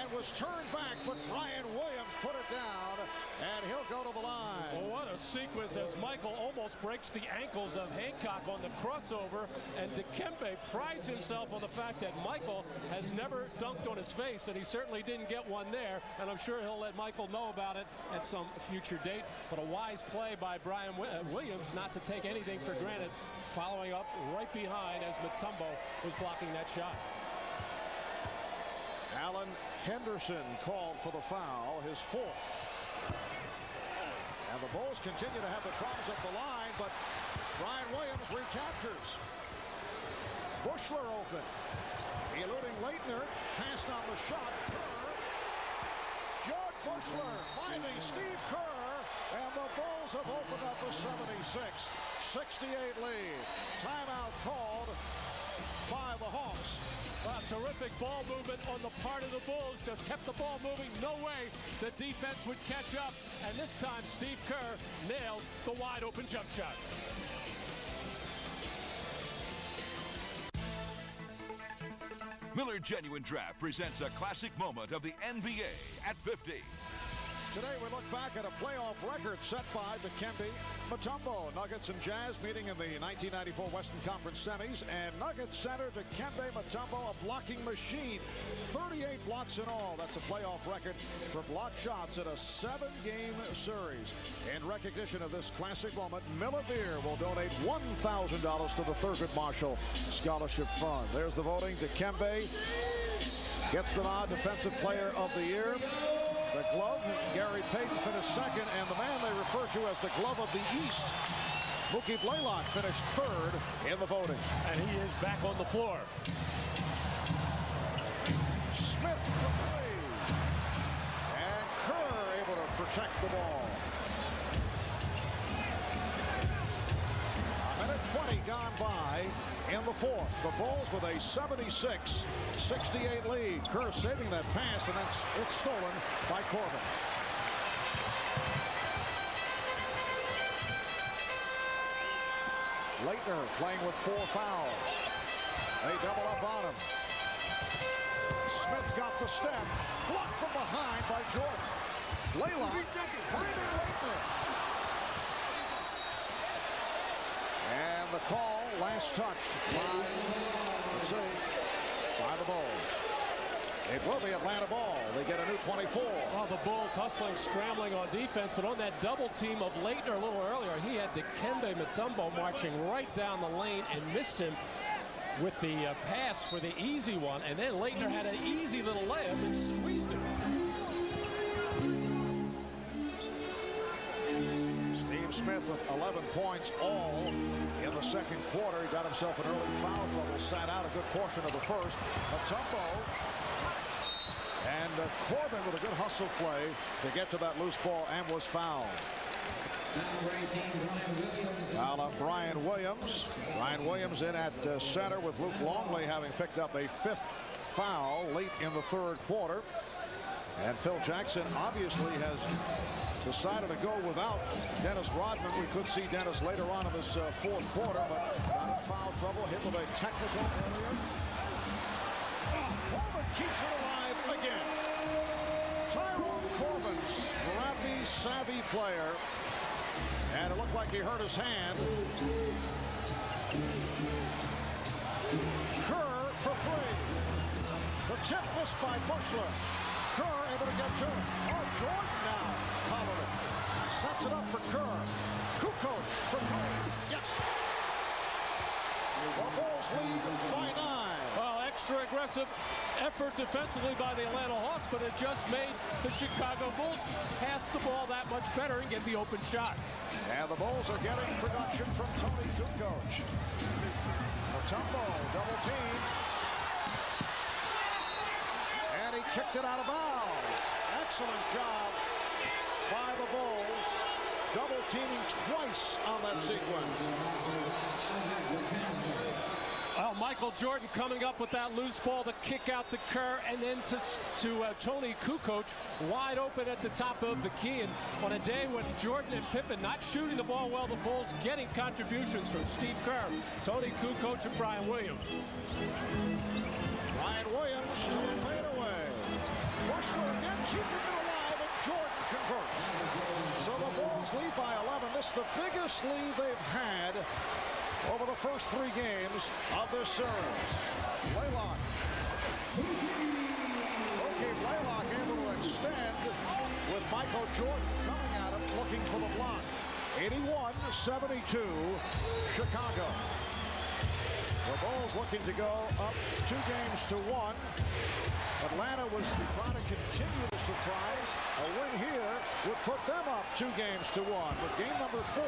Speaker 1: and was turned back, but Brian Williams put it down, and he'll go to the line.
Speaker 2: Well, what a sequence as Michael almost breaks the ankles of Hancock on the crossover, and Dikembe prides himself on the fact that Michael has never dunked on his face, and he certainly didn't get one there, and I'm sure he'll let Michael know about it at some future date. But a wise play by Brian Williams not to take anything for granted, following up right behind as Mutombo was blocking that shot.
Speaker 1: Alan Henderson called for the foul, his 4th. And the Bulls continue to have the problems at the line, but Brian Williams recaptures. Bushler open. Eluding Leitner. Passed on the shot. George Bushler finding Steve Kerr. And the Bulls have opened up a 76-68 lead. Timeout called by the Hawks.
Speaker 2: Terrific ball movement on the part of the Bulls. Just kept the ball moving. No way the defense would catch up. And this time, Steve Kerr nails the wide open jump shot.
Speaker 8: Miller Genuine Draft presents a classic moment of the NBA at 50.
Speaker 1: Today we look back at a playoff record set by Dikembe Mutombo. Nuggets and Jazz meeting in the 1994 Western Conference semis, and Nuggets center Dikembe Mutombo, a blocking machine. 38 blocks in all. That's a playoff record for block shots in a 7-game series. In recognition of this classic moment, Miller Beer will donate $1,000 to the Thurgood Marshall Scholarship Fund. There's the voting. Dikembe gets the nod, Defensive Player of the Year. The glove, Gary Payton finished 2nd, and the man they refer to as the glove of the East, Mookie Blaylock, finished 3rd in the voting.
Speaker 2: And he is back on the floor.
Speaker 1: Smith for 3. And Kerr able to protect the ball. A minute 20 gone by in the 4th. The Bulls with a 76-68 lead. Kerr saving that pass, and it's stolen by Corbin. Leitner playing with 4 fouls. They double up on him. Smith got the step. Blocked from behind by Jordan. Blaylock finding Leitner. And the call, last touched by, by the Bulls. It will be Atlanta ball. They get a new 24.
Speaker 2: Well, the Bulls hustling, scrambling on defense, but on that double team of Leitner a little earlier, he had Dikembe Mutombo marching right down the lane and missed him with the pass for the easy one, and then Leitner had an easy little layup and squeezed him.
Speaker 1: Smith with 11 points all in the 2nd quarter. He got himself an early foul trouble, sat out a good portion of the 1st. Mutombo and Corbin with a good hustle play to get to that loose ball and was fouled. Foul on Brian Williams. Brian Williams in at center with Luke Longley having picked up a 5th foul late in the 3rd quarter. And Phil Jackson obviously has decided to go without Dennis Rodman. We could see Dennis later on in this fourth quarter, but got in foul trouble, hit with a technical earlier. Corbin keeps it alive again. Tyrone Corbin, scrappy, savvy player. And it looked like he hurt his hand. Kerr for three. The tip missed by Bushler. Kerr able to get to it. Oh, Jordan now followed it. Sets it up for Kerr. Kukoc for three. Yes. The Bulls lead by 9.
Speaker 2: Well, extra aggressive effort defensively by the Atlanta Hawks, but it just made the Chicago Bulls pass the ball that much better and get the open shot.
Speaker 1: And the Bulls are getting production from Tony Kukoc. Mutombo, double team. And he kicked it out of bounds. Excellent job by the Bulls. Double teaming twice on that sequence.
Speaker 2: Well, Michael Jordan coming up with that loose ball to kick out to Kerr and then to Tony Kukoc wide open at the top of the key. And on a day when Jordan and Pippen not shooting the ball well, the Bulls getting contributions from Steve Kerr, Tony Kukoc, and Brian Williams.
Speaker 1: Brian Williams to the fadeaway. Bushler again keeping it alive, and Jordan converts. So the Bulls lead by 11. This is the biggest lead they've had over the first 3 games of this series. Blaylock. Okay, Blaylock able to extend with Michael Jordan coming at him, looking for the block. 81-72, Chicago. The Bulls looking to go up 2 games to 1. Atlanta was trying to continue the surprise. A win here would put them up 2 games to 1 with game number 4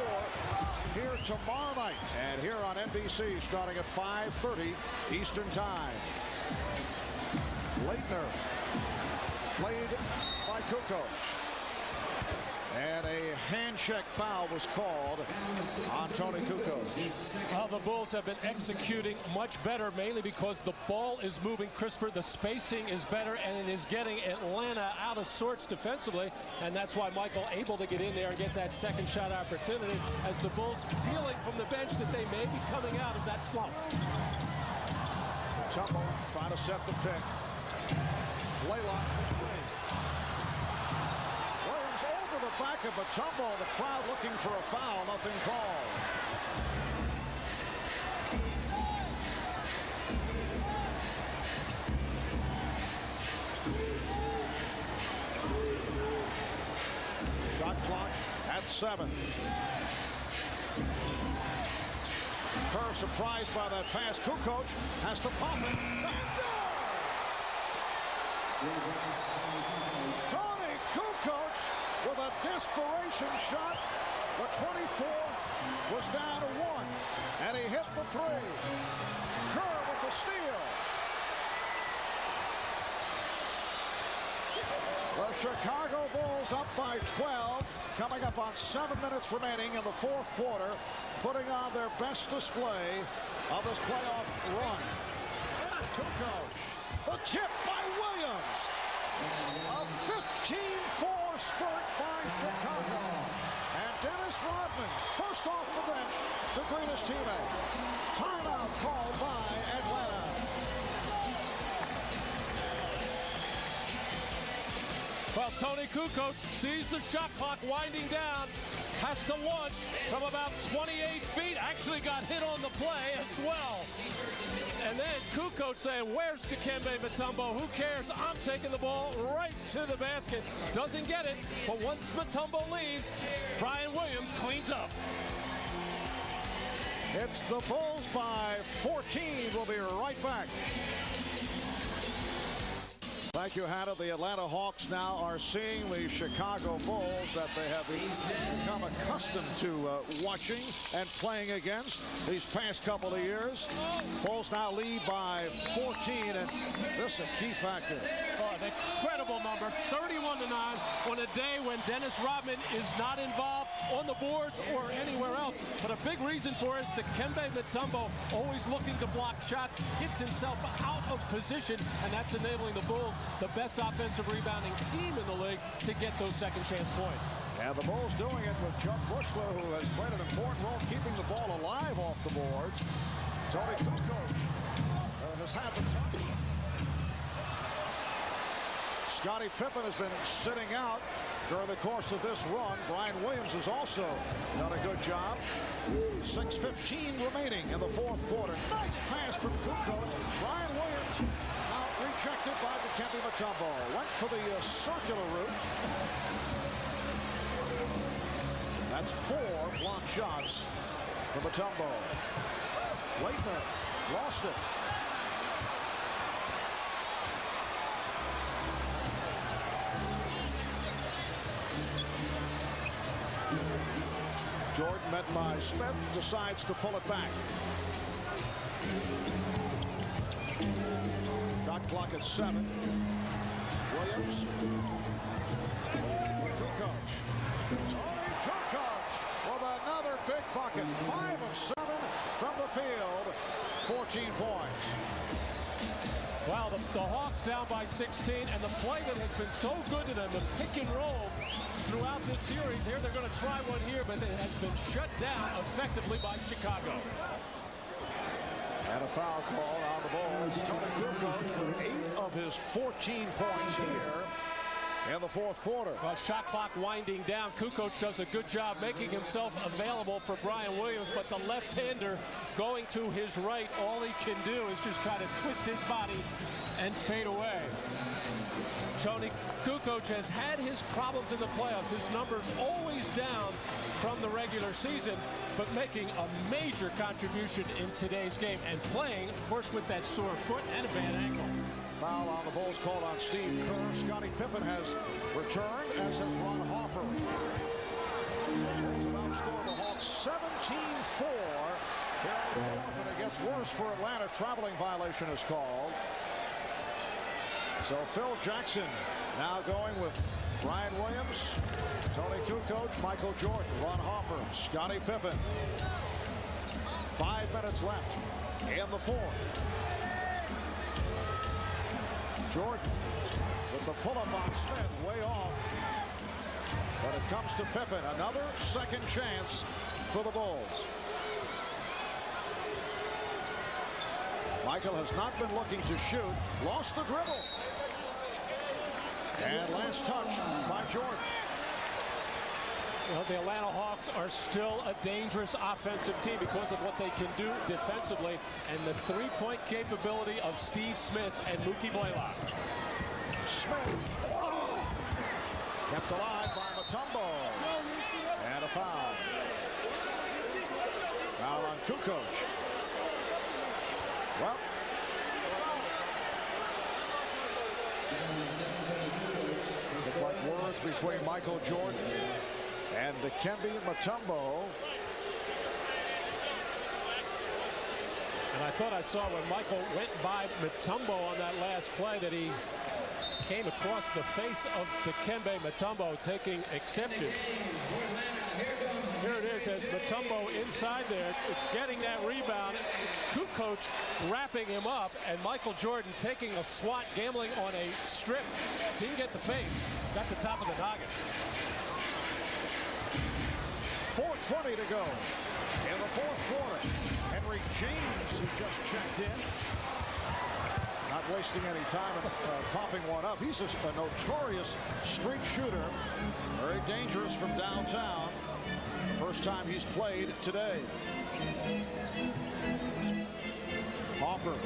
Speaker 1: here tomorrow night. And here on NBC starting at 5:30 Eastern Time. Leitner played by Kukoc. And a hand check foul was called on Tony Kukoc.
Speaker 2: Well, the Bulls have been executing much better, mainly because the ball is moving crisper, the spacing is better, and it is getting Atlanta out of sorts defensively. And that's why Michael able to get in there and get that second shot opportunity, as the Bulls feeling from the bench that they may be coming out of that slump.
Speaker 1: Tumble trying to set the pick. Blaylock. Over the back of Mutombo, the crowd looking for a foul, nothing called. Shot clock at 7. Kerr surprised by that pass. Kukoc has to pop it. Tony Kukoc with a desperation shot. The 24 was down to 1, and he hit the 3. Kerr with the steal. The Chicago Bulls up by 12, coming up on 7 minutes remaining in the fourth quarter, putting on their best display of this playoff run. Kukoc, the tip by Williams. A 15-4 spurt by Chicago. And Dennis Rodman, first off the bench to greet his teammates. Timeout called by Atlanta.
Speaker 2: Well, Tony Kukoc sees the shot clock winding down, has to launch from about 28 feet, actually got hit on the play as well. And then Kukoc saying, where's Dikembe Mutombo? Who cares? I'm taking the ball right to the basket. Doesn't get it, but once Mutombo leaves, Brian Williams cleans up.
Speaker 1: It's the Bulls by 14. We'll be right back. Thank you, Hannah. The Atlanta Hawks now are seeing the Chicago Bulls that they have become accustomed to watching and playing against these past couple of years. Bulls now lead by 14, and this is a key factor.
Speaker 2: Oh, an incredible number, 31-9 on a day when Dennis Rodman is not involved on the boards or anywhere else. But a big reason for it is Dikembe Mutombo always looking to block shots, gets himself out of position, and that's enabling the Bulls, the best offensive rebounding team in the league, to get those second chance points.
Speaker 1: And the Bulls doing it with Chuck Bushler, who has played an important role keeping the ball alive off the boards. Tony Kukoc has had the touch. Scottie Pippen has been sitting out during the course of this run. Brian Williams has also done a good job. 6:15 remaining in the fourth quarter. Nice pass from Kukoc. Brian Williams out rejected by Dikembe Mutombo. Went for the circular route. That's 4 block shots for Mutombo. Leitner lost it. Jordan met by Smith, decides to pull it back. Shot clock at 7. Williams. Kukoc. Tony Kukoc with another big bucket. 5 of 7 from the field. 14 points.
Speaker 2: Well, the Hawks down by 16, and the play that has been so good to them, the pick and roll throughout this series. Here they're going to try one here, but it has been shut down effectively by Chicago.
Speaker 1: And a foul call on the Bulls. Tony Kukoc with 8 of his 14 points here in the fourth quarter.
Speaker 2: Well, shot clock winding down. Kukoc does a good job making himself available for Brian Williams, but the left-hander going to his right, all he can do is just try to twist his body and fade away. Tony Kukoc has had his problems in the playoffs. His numbers always down from the regular season, but making a major contribution in today's game and playing, of course, with that sore foot and a bad ankle.
Speaker 1: Foul on the Bulls called on Steve Kerr. Scottie Pippen has returned, as has Ron Harper. Bulls have outscored the Hawks 17-4 here in the fourth, and it gets worse for Atlanta. Traveling violation is called. So Phil Jackson now going with Brian Williams, Tony Kukoc, Michael Jordan, Ron Harper, Scottie Pippen. 5 minutes left in the fourth. Jordan with the pull-up on Smith, way off. But it comes to Pippen. Another second chance for the Bulls. Michael has not been looking to shoot. Lost the dribble. And last touch by Jordan.
Speaker 2: Well, the Atlanta Hawks are still a dangerous offensive team because of what they can do defensively and the three-point capability of Steve Smith and Mookie Blaylock.
Speaker 1: Smith kept alive by Mutombo. And a foul. Foul on Kukoc. Well, look like words between Michael Jordan and Dikembe Mutombo.
Speaker 2: And I thought I saw when Michael went by Mutombo on that last play that he came across the face of Dikembe Mutombo, taking exception. Here it is as Mutombo inside there getting that rebound. Kukoc wrapping him up, and Michael Jordan taking a swat, gambling on a strip. Didn't get the face, got the top of the noggin.
Speaker 1: 4:20 to go in the fourth quarter. Henry James has just checked in. Not wasting any time and popping one up. He's a notorious street shooter. Very dangerous from downtown. First time he's played today. Harper.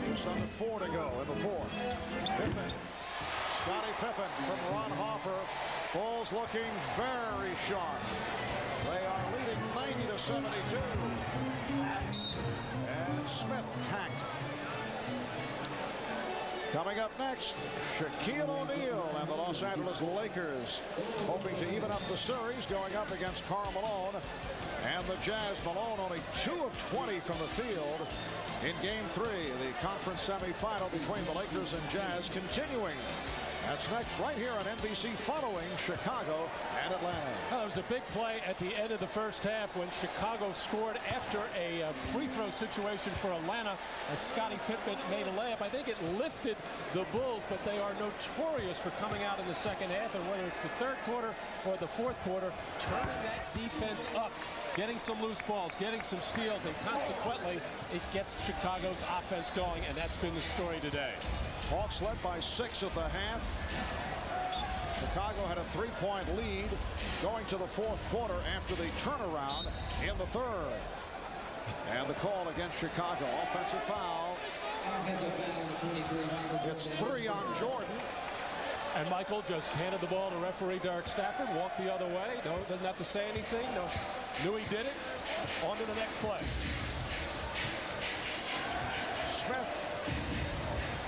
Speaker 1: Just under 4 to go in the fourth. Pippen. Scottie Pippen from Ron Harper. Bulls looking very sharp. They are leading 90-72. And Smith hacked. Coming up next, Shaquille O'Neal and the Los Angeles Lakers hoping to even up the series, going up against Karl Malone and the Jazz. Malone only 2 of 20 from the field in Game 3, the conference semifinal between the Lakers and Jazz, continuing That's next right here on NBC following Chicago and Atlanta.
Speaker 2: Well, there was a big play at the end of the first half when Chicago scored after a free throw situation for Atlanta as Scottie Pippen made a layup. I think it lifted the Bulls, but they are notorious for coming out in the second half, and whether it's the third quarter or the fourth quarter, turning that defense up, getting some loose balls, getting some steals, and consequently it gets Chicago's offense going, and that's been the story today.
Speaker 1: Hawks led by 6 at the half. Chicago had a 3-point lead going to the fourth quarter after the turnaround in the third. And the call against Chicago. Offensive foul. It's 3 on Jordan.
Speaker 2: And Michael just handed the ball to referee Derek Stafford, walked the other way. No, doesn't have to say anything. No, knew he did it. On to the next play.
Speaker 1: Smith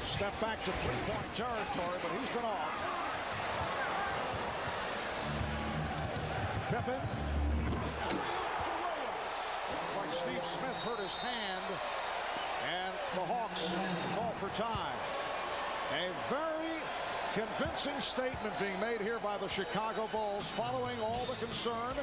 Speaker 1: stepped back to 3-point territory, but he's been off. Pippen. Like Steve Smith hurt his hand, and the Hawks call for time. A very convincing statement being made here by the Chicago Bulls following all the concern.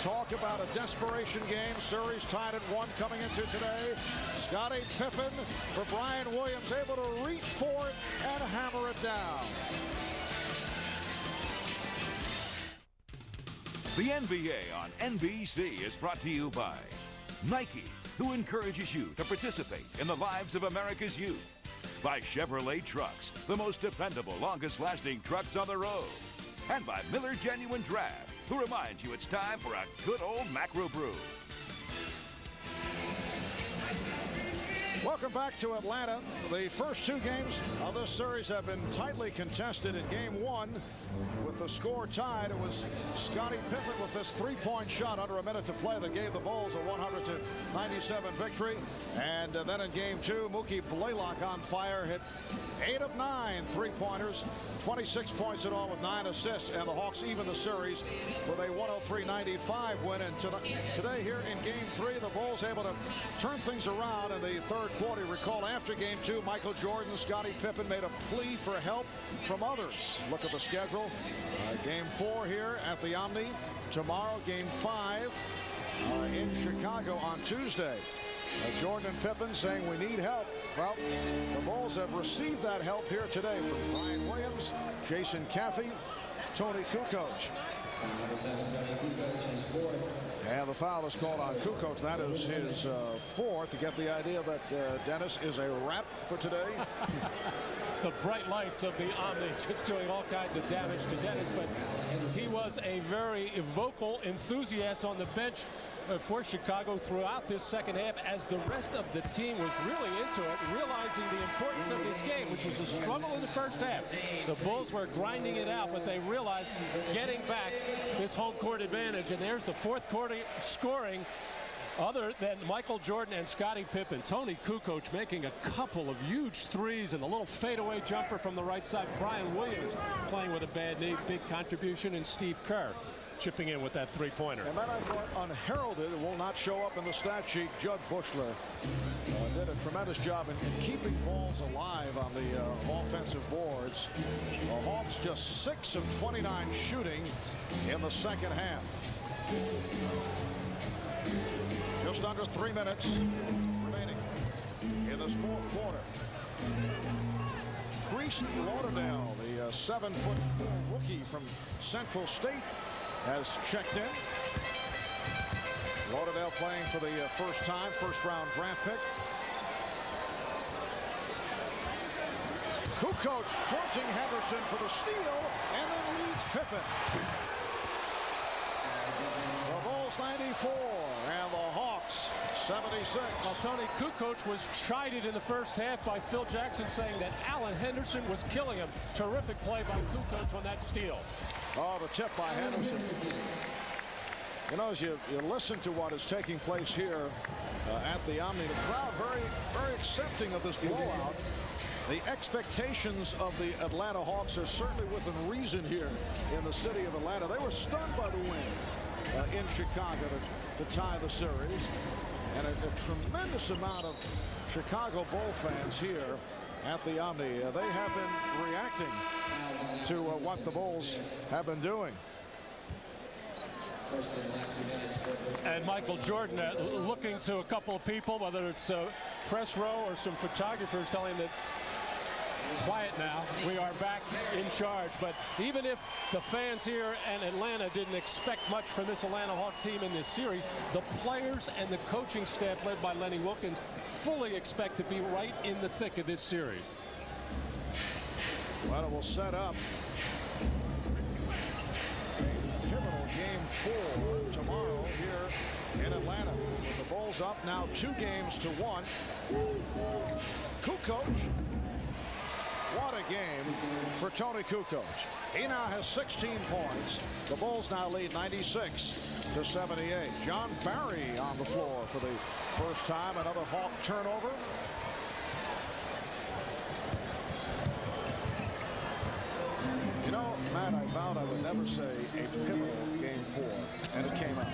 Speaker 1: Talk about a desperation game. Series tied at 1 coming into today. Scottie Pippen for Brian Williams, able to reach for it and hammer it down.
Speaker 8: The NBA on NBC is brought to you by Nike, who encourages you to participate in the lives of America's youth. By Chevrolet Trucks, the most dependable, longest-lasting trucks on the road. And by Miller Genuine Draft, who reminds you it's time for a good old macro brew.
Speaker 1: Welcome back to Atlanta. The first 2 games of this series have been tightly contested. In game 1, with the score tied, it was Scottie Pippen with this 3-point shot under a minute to play that gave the Bulls a 100-97 victory. And then in game 2, Mookie Blaylock on fire, hit 8 of 9 3-pointers, 26 points in all with 9 assists, and the Hawks even the series with a 103-95 win. And today here in game 3, the Bulls able to turn things around in the third quarter. Recall after game 2, Michael Jordan, Scottie Pippen made a plea for help from others. Look at the schedule. Game 4 here at the Omni. Tomorrow, game 5 in Chicago on Tuesday. Jordan and Pippen saying we need help. Well, the Bulls have received that help here today from Brian Williams, Jason Caffey, Tony Kukoc.
Speaker 4: Number 7, Tony Kukoc, his 4th.
Speaker 1: And the foul is called on Kukoc. That is his 4th. You get the idea that Dennis is a wrap for today.
Speaker 2: The bright lights of the Omni just doing all kinds of damage to Dennis, but he was a very vocal enthusiast on the bench for Chicago throughout this second half as the rest of the team was really into it, realizing the importance of this game, which was a struggle in the first half. The Bulls were grinding it out, but they realized getting back this home court advantage, and there's the fourth quarter scoring. Other than Michael Jordan and Scottie Pippen, Tony Kukoc making a couple of huge threes and a little fadeaway jumper from the right side. Brian Williams playing with a bad knee, big contribution, and Steve Kerr chipping in with that 3-pointer.
Speaker 1: And then I thought unheralded, it will not show up in the stat sheet. Judd Bushler did a tremendous job in keeping balls alive on the offensive boards. The Hawks just 6 of 29 shooting in the second half. Just under 3 minutes remaining in this fourth quarter. Priest Lauderdale, the 7'4" rookie from Central State, has checked in. Lauderdale playing for the first time, first-round draft pick. Kukoc fronting Henderson for the steal, and then leads Pippen. The Bulls 94, and the Hawks 76.
Speaker 2: Well, Tony Kukoc was chided in the first half by Phil Jackson, saying that Alan Henderson was killing him. Terrific play by Kukoc on that steal.
Speaker 1: Oh, the tip by Henderson. You know, as you listen to what is taking place here at the Omni, the crowd very accepting of this blowout. The expectations of the Atlanta Hawks are certainly within reason here in the city of Atlanta. They were stunned by the win in Chicago to tie the series. And a tremendous amount of Chicago Bull fans here at the Omni. They have been reacting to what the Bulls have been doing.
Speaker 2: And Michael Jordan looking to a couple of people, whether it's press row or some photographers, telling him that quiet now, we are back in charge. But even if the fans here in Atlanta didn't expect much from this Atlanta Hawk team in this series, the players and the coaching staff led by Lenny Wilkins fully expect to be right in the thick of this series.
Speaker 1: Well, it will set up a pivotal game 4 tomorrow here in Atlanta. With the Bulls up now 2-1. Kukoc. What a game for Tony Kukoc. He now has 16 points. The Bulls now lead 96-78. John Barry on the floor for the first time. Another Hawk turnover. You know, Matt, I vowed I would never say a pivotal game 4, and it came out.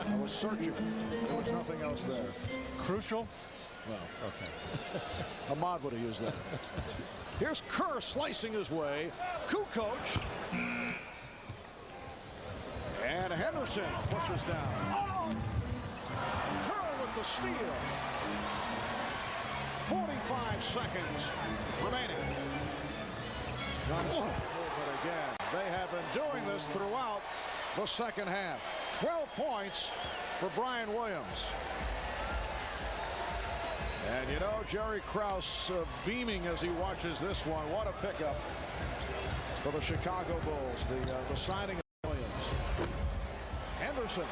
Speaker 1: I was searching. There was nothing else there.
Speaker 2: Crucial?
Speaker 1: Well, okay. Ahmad would have used that. Here's Kerr slicing his way. Kukoc. And Henderson pushes down. Kerr with the steal. 45 seconds remaining. But again, they have been doing this throughout the second half. 12 points for Brian Williams. And you know, Jerry Krause beaming as he watches this one. What a pickup for the Chicago Bulls. The signing of Williams. Henderson.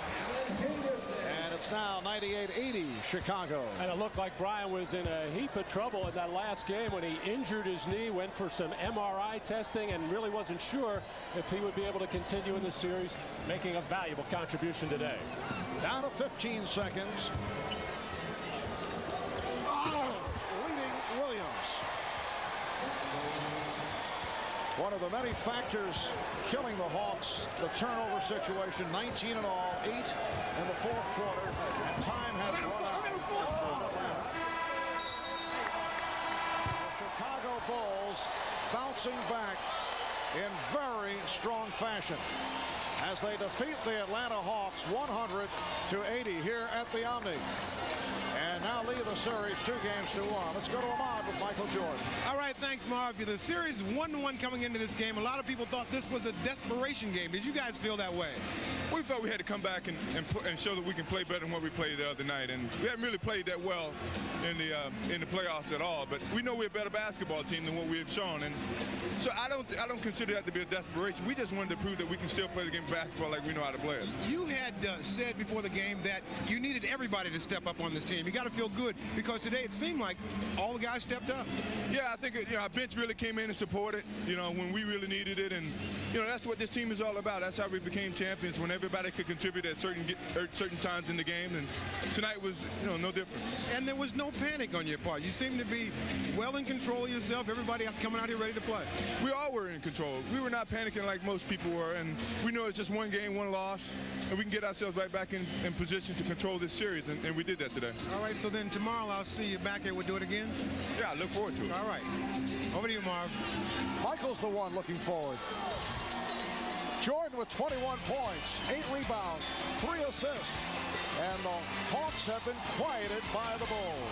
Speaker 1: And it's now 98-80 Chicago.
Speaker 2: And it looked like Brian was in a heap of trouble in that last game when he injured his knee, went for some MRI testing, and really wasn't sure if he would be able to continue in the series, making a valuable contribution today.
Speaker 1: Down to 15 seconds. Leading Williams. One of the many factors killing the Hawks, the turnover situation, 19 in all, 8 in the fourth quarter, and time has run out. The Chicago Bulls bouncing back in very strong fashion as they defeat the Atlanta Hawks 100-80 here at the Omni. And now lead the series 2-1. Let's go to Ahmad with Michael Jordan.
Speaker 3: All right, thanks, Marv. The series 1-1 coming into this game. A lot of people thought this was a desperation game. Did you guys feel that way?
Speaker 7: We felt we had to come back and show that we can play better than what we played the other night. And we haven't really played that well in the playoffs at all. But we know we're a better basketball team than what we have shown. And so I don't consider that to be a desperation. We just wanted to prove that we can still play the game of basketball like we know how to play it.
Speaker 3: You had said before the game that you needed everybody to step up on this team. You got to feel good because today it seemed like all the guys stepped up.
Speaker 7: Yeah, I think our bench really came in and supported, when we really needed it. And, that's what this team is all about. That's how we became champions, when everybody could contribute at certain times in the game. And tonight was, no different. And
Speaker 3: there was no panic on your part. You seemed to be well in control of yourself. Everybody coming out here ready to play.
Speaker 7: We all were in control. We were not panicking like most people were. And we know it's just one game, one loss. And we can get ourselves right back in position to control this series. And we did that today.
Speaker 3: All right, so then tomorrow I'll see you back here. We'll do it again?
Speaker 7: Yeah, I look forward to it.
Speaker 3: All right. Over to you, Marv.
Speaker 1: Michael's the one looking forward. Jordan with 21 points, 8 rebounds, 3 assists. And the Hawks have been quieted by the Bulls.